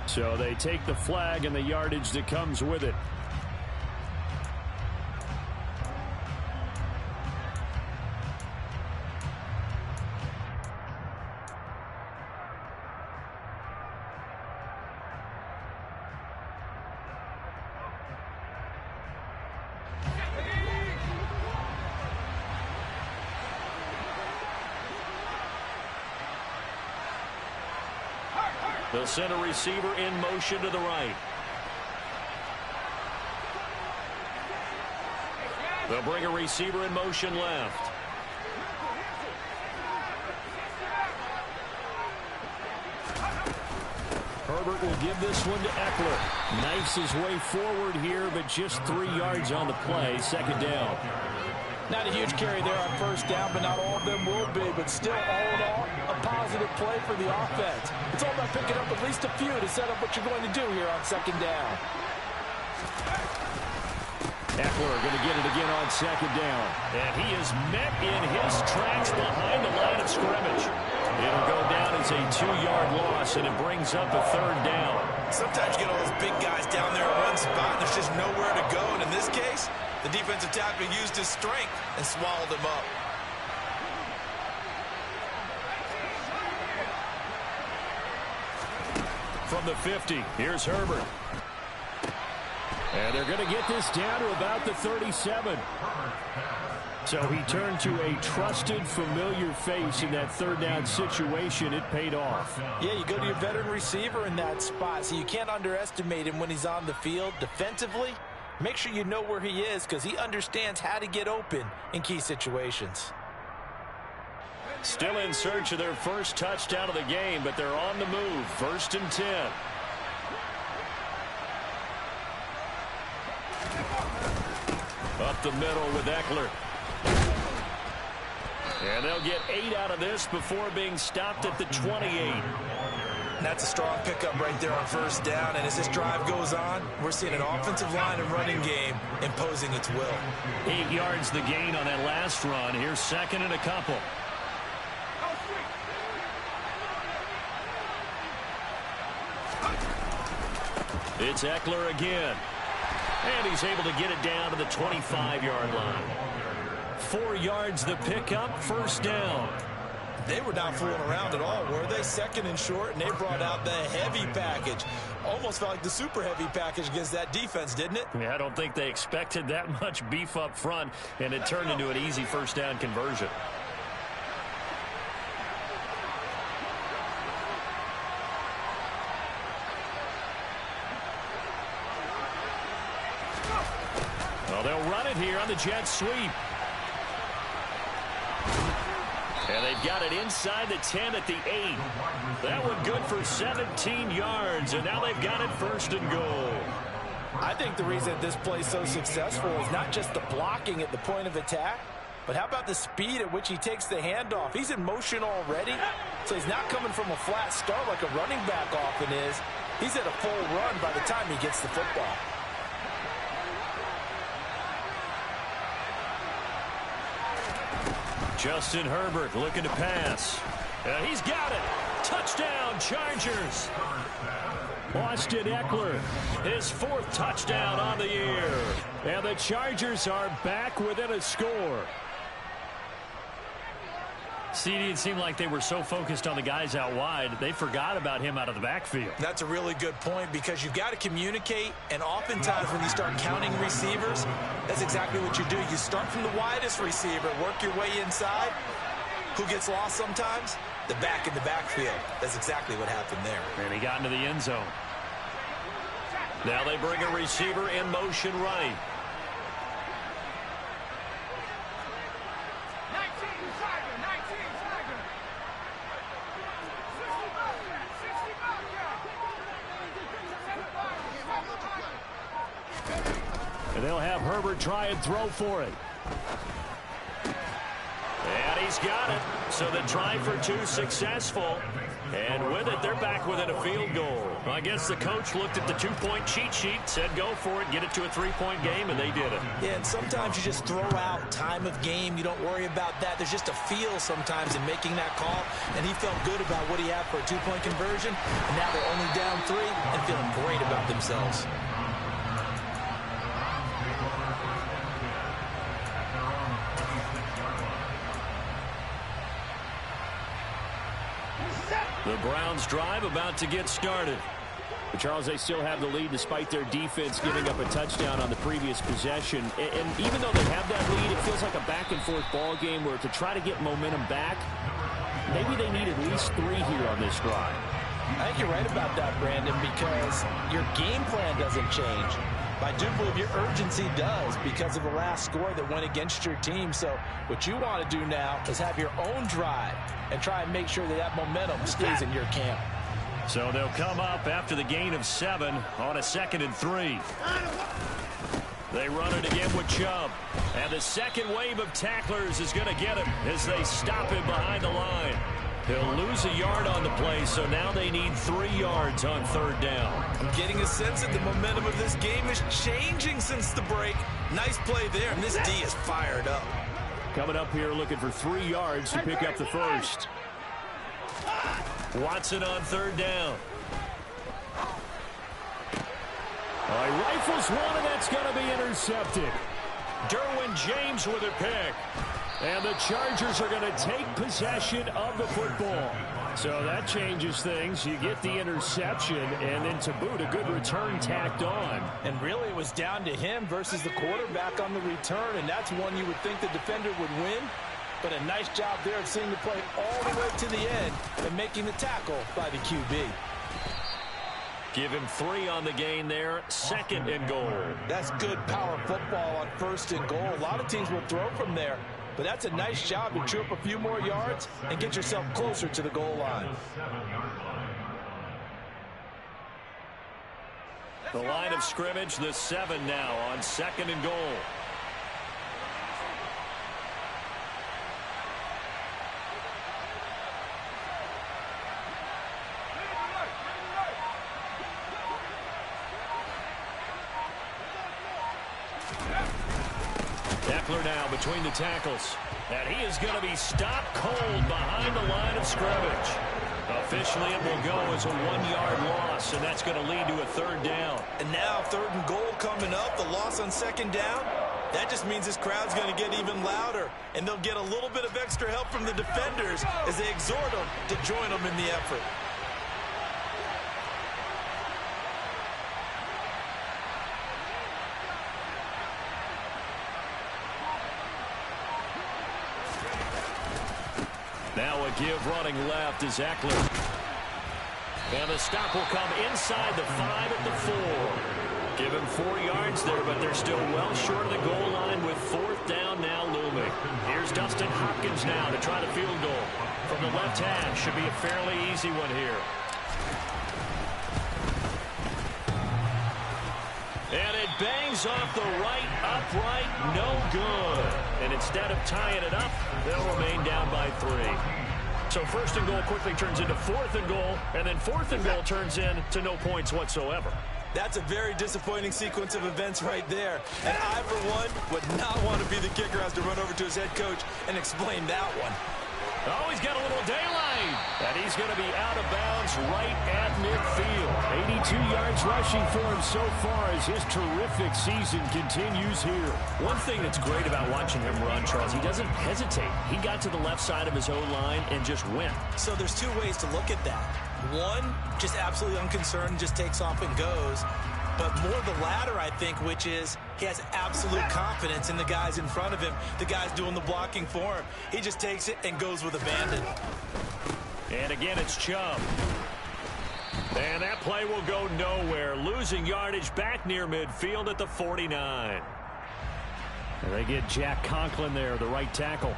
So they take the flag and the yardage that comes with it. They'll send a receiver in motion to the right. They'll bring a receiver in motion left. Herbert will give this one to Eckler. Knifes his way forward here, but just 3 yards on the play. Second down. Not a huge carry there on first down, but not all of them will be. But still, all in all, a positive play for the offense. It's all about picking up at least a few to set up what you're going to do here on second down. Eckler going to get it again on second down. And he is met in his tracks behind the line of scrimmage. It'll go down as a 2-yard loss, and it brings up a third down. Sometimes you get all those big guys down there in one spot, and there's just nowhere to go. And in this case, the defensive tackle used his strength and swallowed him up. From the 50, here's Herbert. And they're going to get this down to about the 37. So he turned to a trusted, familiar face in that third down situation. It paid off. Yeah, you go to your veteran receiver in that spot, so you can't underestimate him when he's on the field. Defensively, make sure you know where he is because he understands how to get open in key situations. Still in search of their first touchdown of the game, but they're on the move. 1st and 10. Up the middle with Eckler. And they'll get 8 out of this before being stopped at the 28. That's a strong pickup right there on first down. And as this drive goes on, we're seeing an offensive line and running game imposing its will. 8 yards the gain on that last run. Here's second and a couple. It's Eckler again. And he's able to get it down to the 25-yard line. 4 yards the pickup, first down. They were not fooling around at all, were they? Second and short, and they brought out the heavy package. Almost felt like the super heavy package against that defense, didn't it? Yeah, I don't think they expected that much beef up front, and it turned into an easy first down conversion. Well, they'll run it here on the jet sweep. And they've got it inside the 10 at the 8. That one good for 17 yards, and now they've got it 1st and goal. I think the reason this play is so successful is not just the blocking at the point of attack, but how about the speed at which he takes the handoff? He's in motion already, so he's not coming from a flat start like a running back often is. He's at a full run by the time he gets the football. Justin Herbert looking to pass. And he's got it. Touchdown, Chargers. Austin Eckler, his 4th touchdown on the year. And the Chargers are back within a score. CD, it seemed like they were so focused on the guys out wide, they forgot about him out of the backfield. That's a really good point because you've got to communicate, and oftentimes when you start counting receivers, that's exactly what you do. You start from the widest receiver, work your way inside. Who gets lost sometimes? The back in the backfield. That's exactly what happened there. And he got into the end zone. Now they bring a receiver in motion right. And they'll have Herbert try and throw for it. And he's got it. So the try for two successful. And with it, they're back within a field goal. I guess the coach looked at the two-point cheat sheet, said go for it, get it to a three-point game, and they did it. Yeah, and sometimes you just throw out time of game. You don't worry about that. There's just a feel sometimes in making that call, and he felt good about what he had for a two-point conversion. And now they're only down 3 and feeling great about themselves. The Browns drive about to get started. But Charles, they still have the lead despite their defense giving up a touchdown on the previous possession. And even though they have that lead, it feels like a back-and-forth ball game where to try to get momentum back, maybe they need at least 3 here on this drive. I think you're right about that, Brandon, because your game plan doesn't change. I do believe your urgency does because of the last score that went against your team. So what you want to do now is have your own drive and try and make sure that that momentum stays in your camp. So they'll come up after the gain of 7 on a 2nd and 3. They run it again with Chubb. And the second wave of tacklers is going to get him as they stop him behind the line. He'll lose a yard on the play, so now they need 3 yards on 3rd down. I'm getting a sense that the momentum of this game is changing since the break. Nice play there, and this D is fired up. Coming up here looking for 3 yards to pick up the first. Watson on 3rd down. He rifles one, and that's going to be intercepted. Derwin James with a pick. And the Chargers are going to take possession of the football. So that changes things. You get the interception, and then to boot, a good return tacked on. And really, it was down to him versus the quarterback on the return, and that's one you would think the defender would win. But a nice job there of seeing the play all the way to the end and making the tackle by the QB. Give him 3 on the gain there. 2nd and goal. That's good power football on 1st and goal. A lot of teams will throw from there. But that's a nice job to chew up a few more yards and get yourself closer to the goal line. The line of scrimmage, the 7 now on 2nd and goal. Eckler now between the tackles. And he is going to be stopped cold behind the line of scrimmage. Officially, it will go as a 1-yard loss, and that's going to lead to a 3rd down. And now 3rd and goal coming up, the loss on 2nd down. That just means this crowd's going to get even louder, and they'll get a little bit of extra help from the defenders as they exhort them to join them in the effort. Now a give running left is Eckler. And the stop will come inside the 5 at the 4. Give him 4 yards there, but they're still well short of the goal line with 4th down now looming. Here's Dustin Hopkins now to try the field goal. From the left hash, should be a fairly easy one here. And it bangs off the right upright, no good. And instead of tying it up, they'll remain down by 3. So 1st and goal quickly turns into 4th and goal, and then 4th and goal turns into no points whatsoever. That's a very disappointing sequence of events right there. And I, for one, would not want to be the kicker who has to run over to his head coach and explain that one. Oh, he's got a little daylight. And he's going to be out of bounds right at midfield. 82 yards rushing for him so far as his terrific season continues here. One thing that's great about watching him run, Charles, he doesn't hesitate. He got to the left side of his O-line and just went. So there's 2 ways to look at that. One, just absolutely unconcerned, just takes off and goes. But more the latter, I think, which is he has absolute confidence in the guys in front of him, the guys doing the blocking for him. He just takes it and goes with abandon. And again, it's Chubb. And that play will go nowhere. Losing yardage back near midfield at the 49. And they get Jack Conklin there, the right tackle.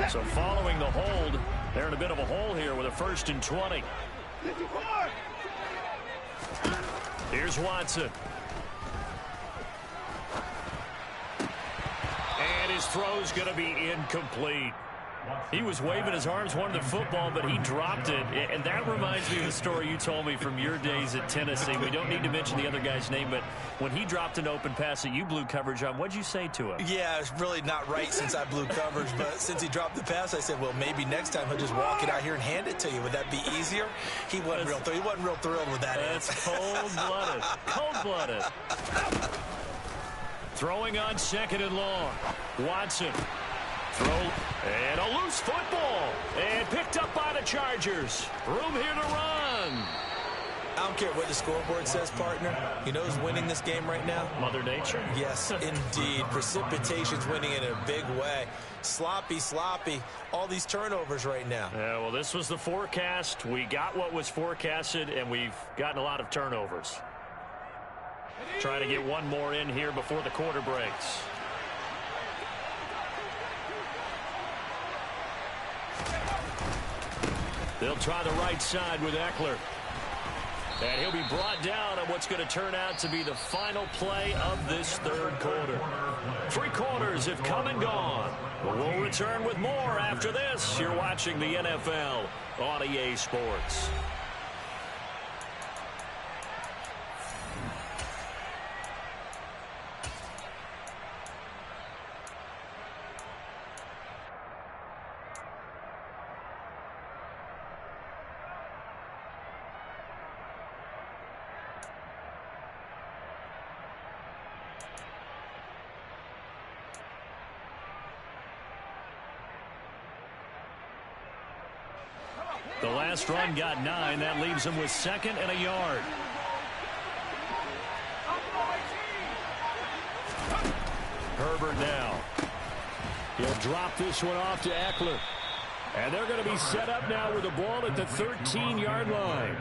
So following the hold, they're in a bit of a hole here with a 1st and 20. Here's Watson. And his throw's going to be incomplete. He was waving his arms, wanted the football, but he dropped it. And that reminds me of the story you told me from your days at Tennessee. We don't need to mention the other guy's name, but when he dropped an open pass that you blew coverage on, what'd you say to him? Yeah, it's really not right since I blew coverage, but since he dropped the pass, I said, well, maybe next time he'll just walk it out here and hand it to you. Would that be easier? He wasn't real thrilled with that. That's cold-blooded. Cold-blooded. Throwing on 2nd and long. Watson. Throw, and a loose football, and picked up by the Chargers. Room here to run. I don't care what the scoreboard says, partner. You know who's winning this game right now? Mother Nature? Yes, indeed. Precipitation's winning in a big way. Sloppy, all these turnovers right now. Yeah, well, this was the forecast. We got what was forecasted, and we've gotten a lot of turnovers. Trying to get one more in here before the quarter breaks. They'll try the right side with Eckler. And he'll be brought down on what's going to turn out to be the final play of this 3rd quarter. 3 quarters have come and gone. We'll return with more after this. You're watching the NFL on EA Sports. The last run got 9. That leaves him with 2nd and a yard. Herbert now. He'll drop this one off to Eckler. And they're going to be set up now with the ball at the 13-yard line.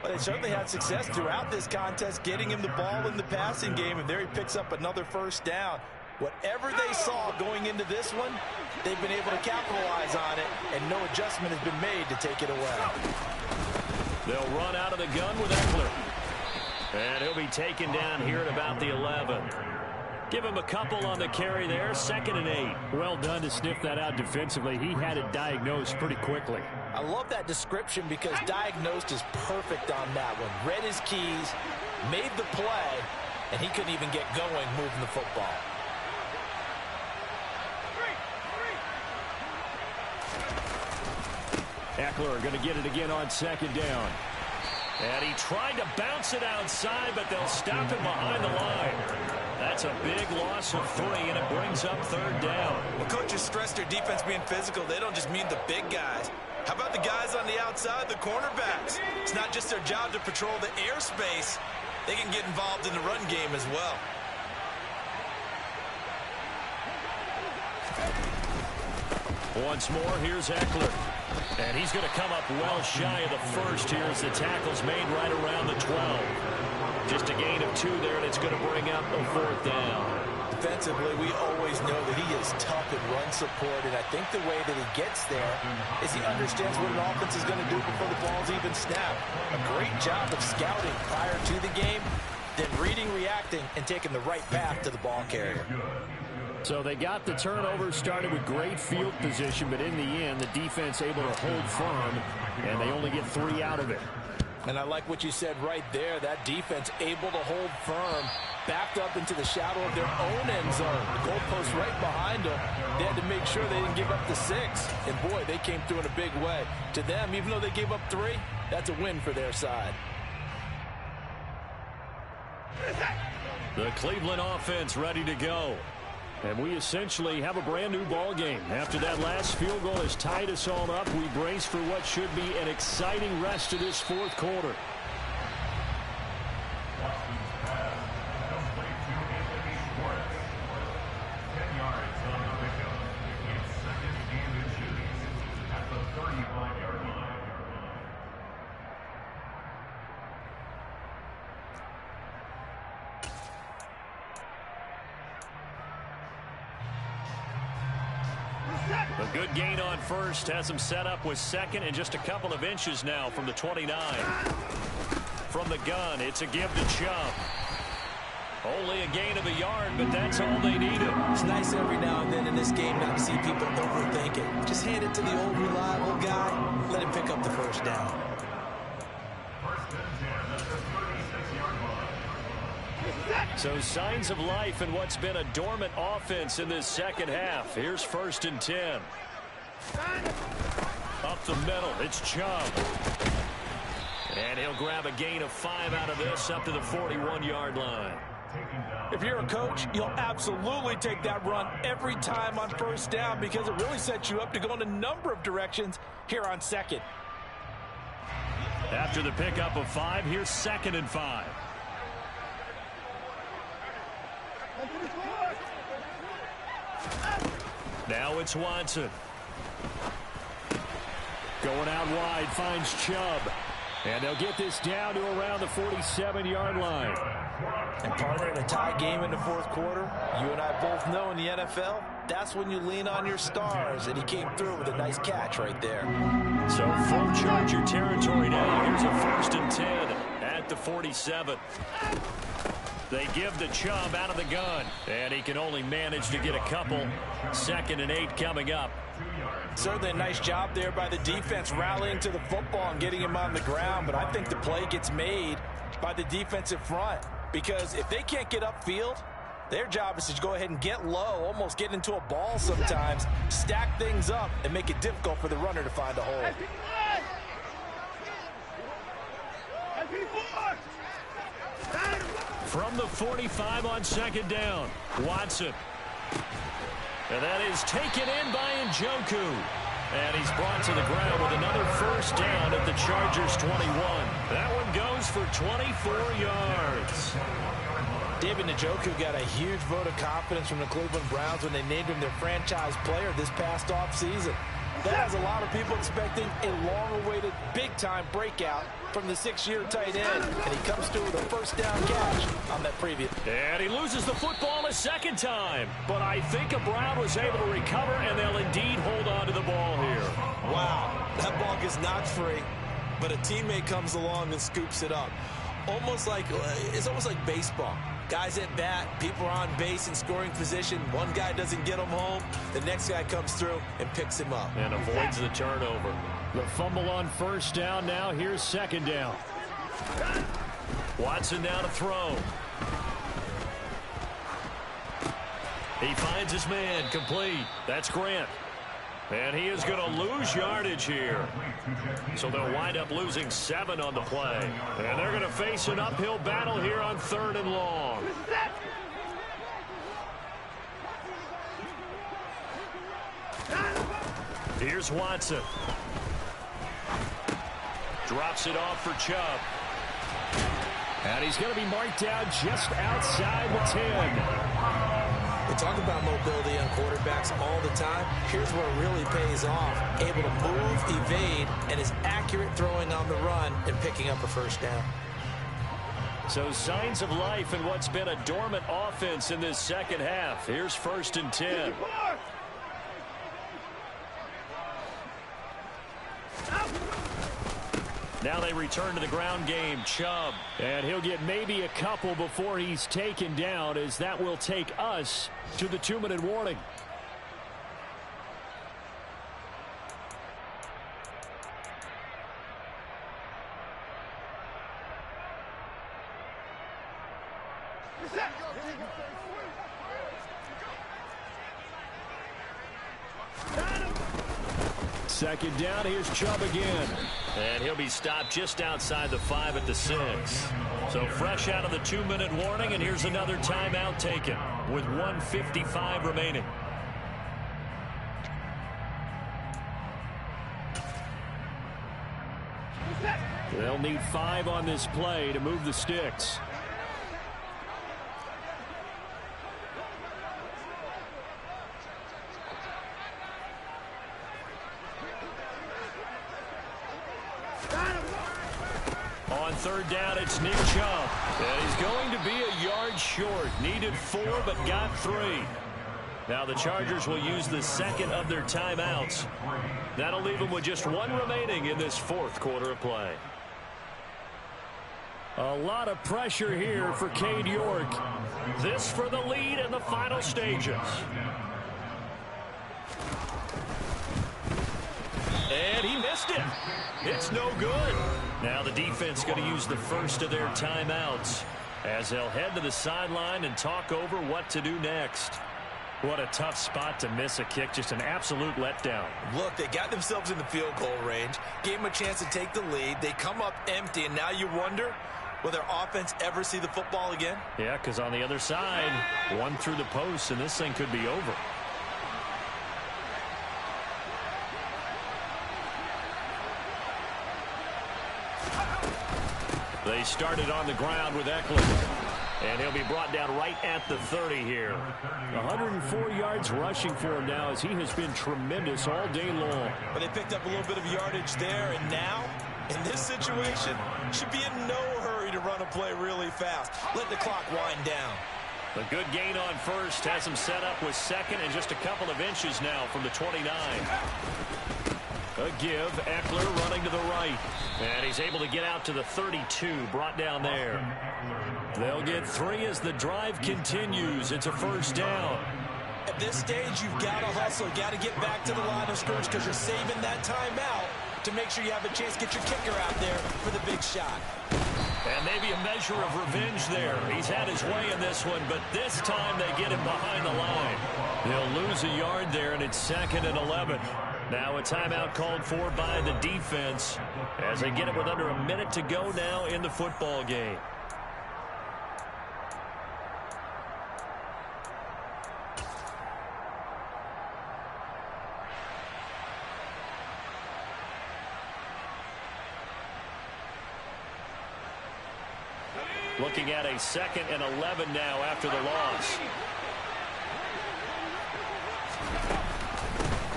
Well, they certainly had success throughout this contest getting him the ball in the passing game, and there he picks up another 1st down. Whatever they saw going into this one, they've been able to capitalize on it, and no adjustment has been made to take it away. They'll run out of the gun with Eckler. And he'll be taken down here at about the 11. Give him a couple on the carry there, 2nd and 8. Well done to sniff that out defensively. He had it diagnosed pretty quickly. I love that description because diagnosed is perfect on that one. Read his keys, made the play, and he couldn't even get going moving the football. Eckler going to get it again on 2nd down. And he tried to bounce it outside, but they'll stop him behind the line. That's a big loss of 3, and it brings up 3rd down. Well, coaches stress their defense being physical. They don't just mean the big guys. How about the guys on the outside, the cornerbacks? It's not just their job to patrol the airspace. They can get involved in the run game as well. Once more, here's Eckler. And he's going to come up well shy of the 1st here as the tackle's made right around the 12. Just a gain of 2 there, and it's going to bring up a 4th down. Defensively, we always know that he is tough in run support, and I think the way that he gets there is he understands what an offense is going to do before the ball's even snapped. A great job of scouting prior to the game, then reading, reacting, and taking the right path to the ball carrier. So they got the turnover, started with great field position, but in the end, the defense able to hold firm, and they only get 3 out of it. And I like what you said right there. That defense able to hold firm, backed up into the shadow of their own end zone. The goalpost right behind them. They had to make sure they didn't give up the 6. And, boy, they came through in a big way. To them, even though they gave up 3, that's a win for their side. The Cleveland offense ready to go. And we essentially have a brand-new ball game. After that last field goal has tied us all up, we brace for what should be an exciting rest of this 4th quarter. A good gain on first has him set up with second and just a couple of inches now from the 29. From the gun, it's a give to Chubb. Only a gain of a yard, but that's all they needed. It's nice every now and then in this game not to see people overthink it. Just hand it to the old reliable guy. Let him pick up the first down. So signs of life in what's been a dormant offense in this second half. Here's 1st and 10. Up the middle, it's Chubb. And he'll grab a gain of 5 out of this up to the 41-yard line. If you're a coach, you'll absolutely take that run every time on first down because it really sets you up to go in a number of directions here on second. After the pickup of 5, here's 2nd and 5. Now it's Watson. Going out wide, finds Chubb. And they'll get this down to around the 47-yard line. And partner, in a tie game in the fourth quarter, you and I both know in the NFL, that's when you lean on your stars, and he came through with a nice catch right there. So full Charger territory now. Here's a 1st and 10 at the 47. They give to Chubb out of the gun, and he can only manage to get a couple. 2nd and 8 coming up. Certainly a nice job there by the defense rallying to the football and getting him on the ground, but I think the play gets made by the defensive front because if they can't get upfield, their job is to go ahead and get low, almost get into a ball sometimes, stack things up, and make it difficult for the runner to find a hole. From the 45 on 2nd down, Watson. And that is taken in by Njoku. And he's brought to the ground with another 1st down at the Chargers 21. That one goes for 24 yards. David Njoku got a huge vote of confidence from the Cleveland Browns when they named him their franchise player this past offseason. That has a lot of people expecting a long-awaited, big-time breakout from the 6-year tight end, and he comes through with a 1st down catch on that previous. And he loses the football a 2nd time, but I think a Brown was able to recover, and they'll indeed hold on to the ball here. Wow, that ball gets knocked free, but a teammate comes along and scoops it up. It's almost like baseball. Guys at bat, people are on base in scoring position. One guy doesn't get him home. The next guy comes through and picks him up. And avoids the turnover. The fumble on 1st down now. Here's 2nd down. Watson now to throw. He finds his man complete. That's Grant. And he is going to lose yardage here. So they'll wind up losing 7 on the play. And they're going to face an uphill battle here on 3rd and long. Here's Watson. Drops it off for Chubb. And he's going to be marked down just outside the 10. We talk about mobility on quarterbacks all the time. Here's where it really pays off. Able to move, evade, and is accurate throwing on the run and picking up a 1st down. So signs of life in what's been a dormant offense in this second half. Here's 1st and 10. Now they return to the ground game. Chubb. And he'll get maybe a couple before he's taken down, as that will take us to the 2-minute warning. Second down, here's Chubb again. And he'll be stopped just outside the 5 at the 6. So fresh out of the 2-minute warning, and here's another timeout taken with 1:55 remaining. They'll need 5 on this play to move the sticks. On 3rd down, it's Nick Chubb. And he's going to be a yard short. Needed 4, but got 3. Now the Chargers will use the second of their timeouts. That'll leave them with just one remaining in this fourth quarter of play. A lot of pressure here for Cade York. This for the lead in the final stages. And he missed it. It's no good. Now the defense going to use the first of their timeouts as they'll head to the sideline and talk over what to do next. What a tough spot to miss a kick. Just an absolute letdown. Look, they got themselves in the field goal range, gave them a chance to take the lead. They come up empty, and now you wonder, will their offense ever see the football again? Yeah, because on the other side, one through the post, and this thing could be over. They started on the ground with Eckler. And he'll be brought down right at the 30 here. 104 yards rushing for him now as he has been tremendous all day long. But they picked up a little bit of yardage there, and now, in this situation, should be in no hurry to run a play really fast. Let the clock wind down. The good gain on first has him set up with second and just a couple of inches now from the 29. A give, Eckler running to the right. And he's able to get out to the 32, brought down there. They'll get 3 as the drive continues. It's a first down. At this stage, you've got to hustle. Got to get back to the line of scrimmage because you're saving that timeout to make sure you have a chance to get your kicker out there for the big shot. And maybe a measure of revenge there. He's had his way in this one, but this time they get him behind the line. He'll lose a yard there, and it's 2nd and 11. Now a timeout called for by the defense as they get it with under a minute to go now in the football game. Looking at a 2nd and 11 now after the loss.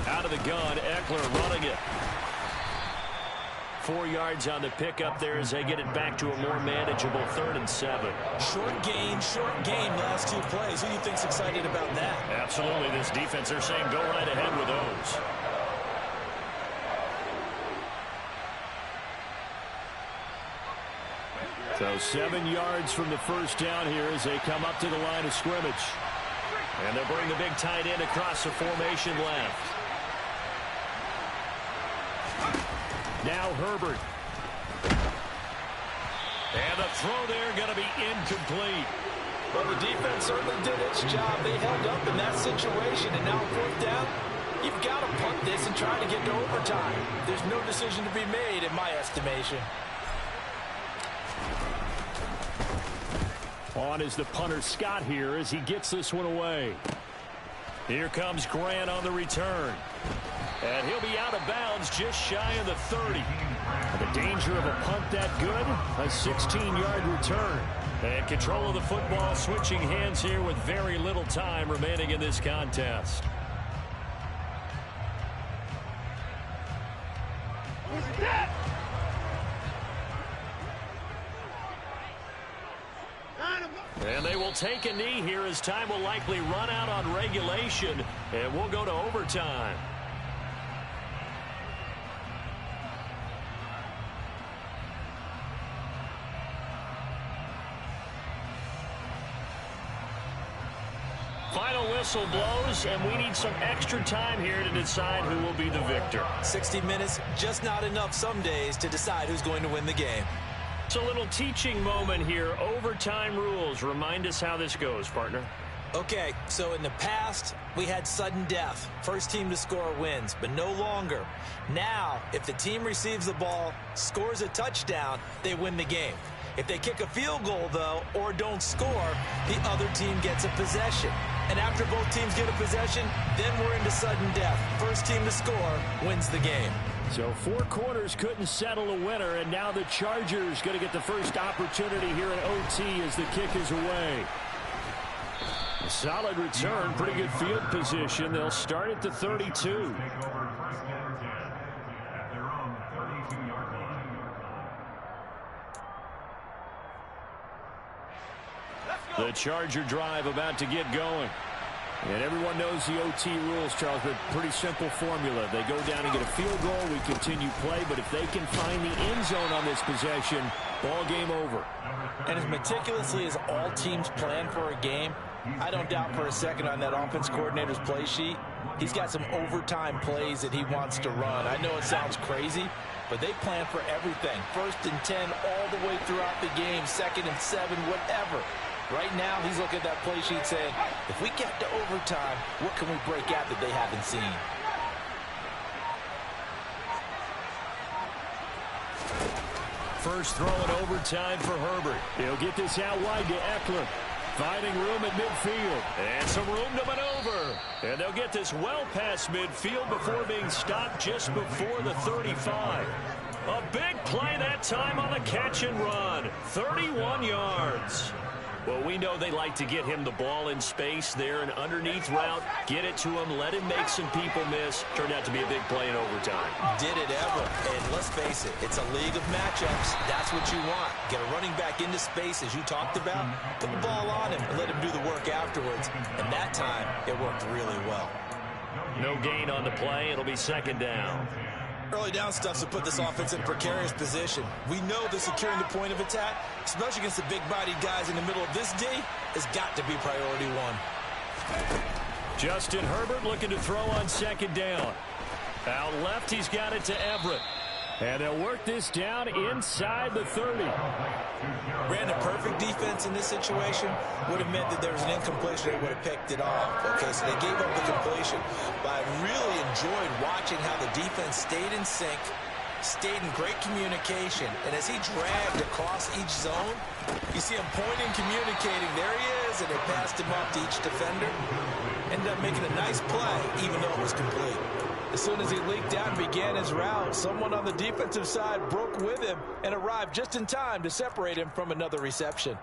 Out of the gun, Eckler running it. 4 yards on the pickup there as they get it back to a more manageable 3rd and 7. Short gain last 2 plays. Who do you think's excited about that? Absolutely. This defense, they're saying go right ahead with those. So 7 yards from the first down here as they come up to the line of scrimmage. And they'll bring the big tight end across the formation left. Now Herbert. And the throw there going to be incomplete. Well, the defense certainly did its job. They held up in that situation, and now 4th down, you've got to punt this and try to get to overtime. There's no decision to be made in my estimation. On is the punter Scott here as he gets this one away. Here comes Grant on the return. And he'll be out of bounds just shy of the 30. The danger of a punt that good, a 16-yard return. And control of the football switching hands here with very little time remaining in this contest. And they will take a knee here as time will likely run out on regulation. And we'll go to overtime. Final whistle blows, and we need some extra time here to decide who will be the victor. 60 minutes, just not enough some days to decide who's going to win the game. It's a little teaching moment here. Overtime rules. Remind us how this goes, partner. Okay, so in the past, we had sudden death. First team to score wins, but no longer. Now, if the team receives the ball, scores a touchdown, they win the game. If they kick a field goal, though, or don't score, the other team gets a possession. And after both teams get a possession, then we're into sudden death. First team to score wins the game. So 4 quarters couldn't settle a winner, and now the Chargers going to get the first opportunity here in OT as the kick is away. A solid return, pretty good field position. They'll start at the 32. The Charger drive about to get going. And everyone knows the OT rules, Charles, but pretty simple formula. They go down and get a field goal, we continue play, but if they can find the end zone on this possession, ball game over. And as meticulously as all teams plan for a game, I don't doubt for a second on that offense coordinator's play sheet, he's got some overtime plays that he wants to run. I know it sounds crazy, but they plan for everything. 1st and 10 all the way throughout the game, 2nd and 7, whatever. Right now, he's looking at that play sheet saying, if we get to overtime, what can we break out that they haven't seen? First throw in overtime for Herbert. He'll get this out wide to Eckler. Finding room at midfield. And some room to maneuver. And they'll get this well past midfield before being stopped just before the 35. A big play that time on the catch and run. 31 yards. Well, we know they like to get him the ball in space there, an underneath route, get it to him, let him make some people miss. Turned out to be a big play in overtime. Did it ever. And let's face it, it's a league of matchups. That's what you want. Get a running back into space, as you talked about, put the ball on him and let him do the work afterwards. And that time, it worked really well. No gain on the play. It'll be 2nd down. Early down stuff's to put this offense in a precarious position. We know that securing the point of attack, especially against the big-bodied guys in the middle of this D, has got to be priority one. Justin Herbert looking to throw on 2nd down. Out left, he's got it to Everett. And they'll work this down inside the 30. Ran a perfect defense in this situation. Would have meant that there was an incompletion. They would have picked it off. Okay, so they gave up the completion. But I really enjoyed watching how the defense stayed in sync, stayed in great communication. And as he dragged across each zone, you see him pointing, communicating. There he is, and they passed him up to each defender. Ended up making a nice play, even though it was complete. As soon as he leaked out and began his route, someone on the defensive side broke with him and arrived just in time to separate him from another reception.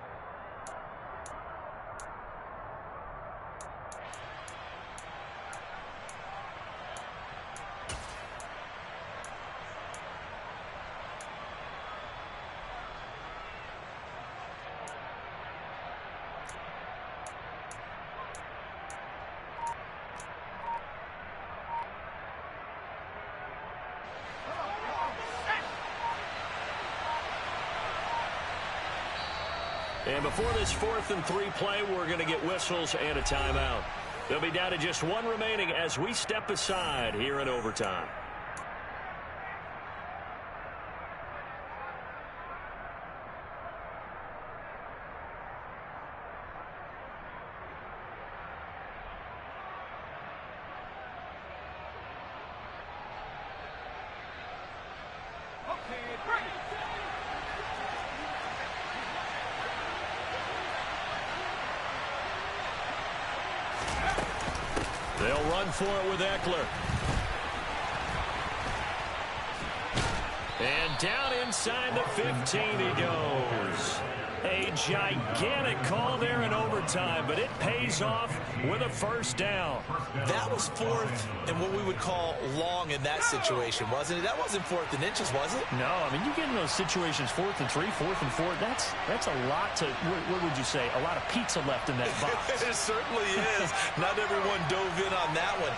And before this 4th and 3 play, we're going to get whistles and a timeout. They'll be down to just one remaining as we step aside here in overtime. They'll run for it with Eckler. And down inside the 15 he goes. A gigantic call there in overtime, but it pays off with a 1st down. That was 4th and what we would call long in that situation, wasn't it? That wasn't 4th and inches, was it? No, I mean, you get in those situations, 4th and 3, 4th and 4, that's a lot to, what would you say, a lot of pizza left in that box. It certainly is. Not everyone dove in on that one.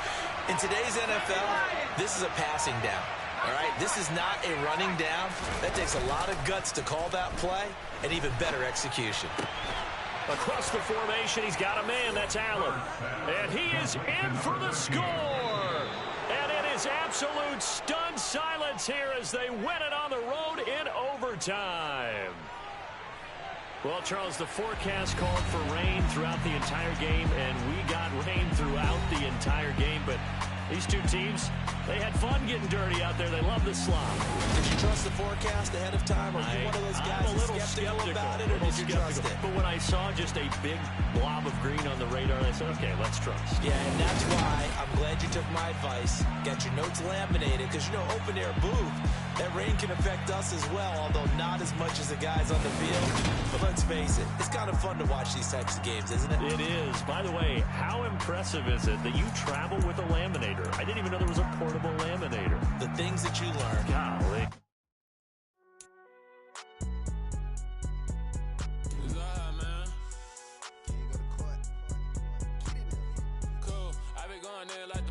In today's NFL, this is a passing down. All right, this is not a running down. That takes a lot of guts to call that play and even better execution. Across the formation, he's got a man. That's Allen. And he is in for the score. And it is absolute stunned silence here as they win it on the road in overtime. Well, Charles, the forecast called for rain throughout the entire game, and we got rain throughout the entire game. But these two teams, they had fun getting dirty out there. They love the slop. Did you trust the forecast ahead of time? Or are you one of those guys I'm a little skeptical about it, or did you trust it? But when I saw just a big blob of green on the radar, I said, okay, let's trust. Yeah, and that's why I'm glad you took my advice. Got your notes laminated, because, you know, open air booth, that rain can affect us as well, although not as much as the guys on the field. But let's face it, it's kind of fun to watch these types of games, isn't it? It is. By the way, how impressive is it that you travel with a laminator? I didn't even know there was a portable laminator. The things that you learn. Golly. down there like